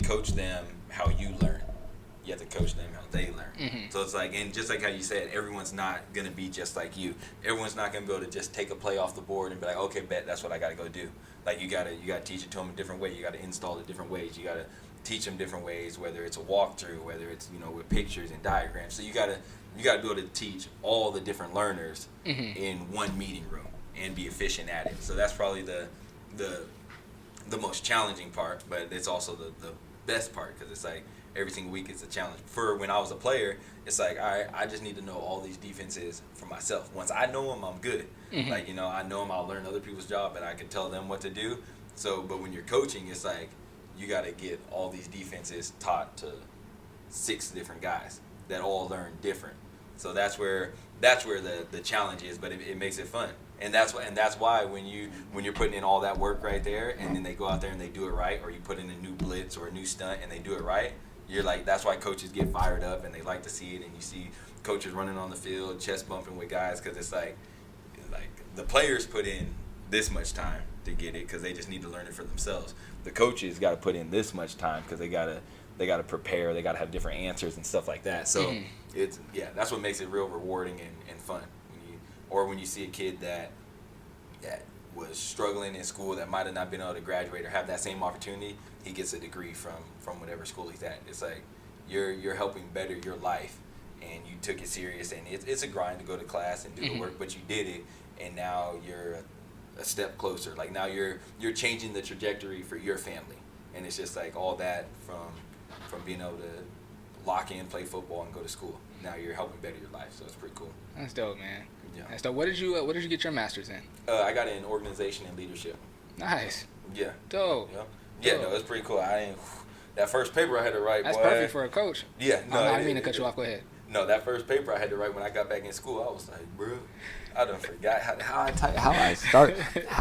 coach them how you learn. You have to coach them how they learn. So it's like, and just like how you said, everyone's not going to be just like you. Everyone's not going to be able to just take a play off the board and be like, okay, bet, that's what I got to go do. Like you got to teach it to them a different way. You got to install it different ways. You got to teach them different ways, whether it's a walkthrough, whether it's, with pictures and diagrams. So you got to be able to teach all the different learners in one meeting room and be efficient at it. So that's probably the most challenging part, but it's also the best part because it's like, every single week it's a challenge. For when I was a player, it's like, all right, I just need to know all these defenses for myself. Once I know them, I'm good. Like, I know them, I'll learn other people's job, and I can tell them what to do. So, but when you're coaching, it's like, you got to get all these defenses taught to 6 different guys that all learn different. So that's where the challenge is, but it makes it fun. And that's why when you're putting in all that work right there, and then they go out there and they do it right, or you put in a new blitz or a new stunt and they do it right, you're like, that's why coaches get fired up and they like to see it. And you see coaches running on the field, chest bumping with guys, because it's like the players put in this much time to get it because they just need to learn it for themselves. The coaches got to put in this much time because they gotta prepare, they gotta have different answers and stuff like that. So that's what makes it real rewarding and fun. When you see a kid that was struggling in school that might have not been able to graduate or have that same opportunity, he gets a degree from whatever school he's at. It's like you're helping better your life, and you took it serious. And it's a grind to go to class and do the work, but you did it, and now you're a step closer. Like now you're changing the trajectory for your family, and it's just like all that from being able to lock in, play football, and go to school. Now you're helping better your life, so it's pretty cool. That's dope, man. Yeah. That's dope. What did you get your master's in? I got it in organization and leadership. Nice. Yeah. Dope. Yeah, no, it's pretty cool. That first paper I had to write. That's perfect for a coach. Yeah. No, I didn't mean to cut you off. Go ahead. No, that first paper I had to write when I got back in school, I was like, bro, I done forgot how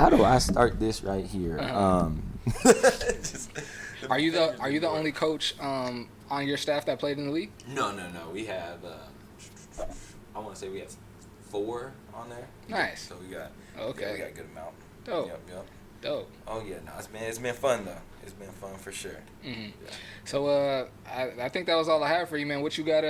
do I start this right here? Are you the only coach on your staff that played in the league? No. We have I want to say we have 4 on there. Nice. So we got. Okay. Yeah, we got a good amount. Dope. Yep. Dope. Oh yeah, no, it's been fun though. It's been fun for sure. Mm-hmm. Yeah. So I think that was all I have for you, man. What you got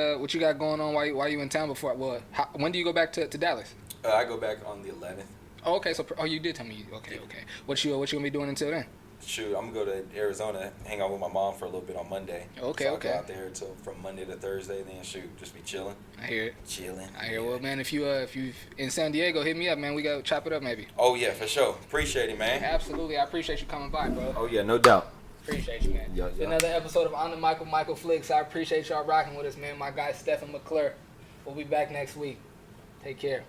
going on while you in town before? Well, when do you go back to Dallas? I go back on the 11th. Oh, okay. So you did tell me. Okay. What you gonna be doing until then? Shoot, I'm gonna go to Arizona, hang out with my mom for a little bit on Monday. Okay, so I'll okay. go out there from Monday to Thursday, then just be chilling. I hear it. Chilling. I hear. Well, man, if you in San Diego, hit me up, man. We gotta chop it up, maybe. Oh yeah, for sure. Appreciate it, man. Absolutely. I appreciate you coming by, bro. Oh yeah, no doubt. Appreciate you, man. Yeah. Another episode of On the Mic with Michael Flicks. I appreciate y'all rocking with us, man. My guy Stefan McClure. We'll be back next week. Take care.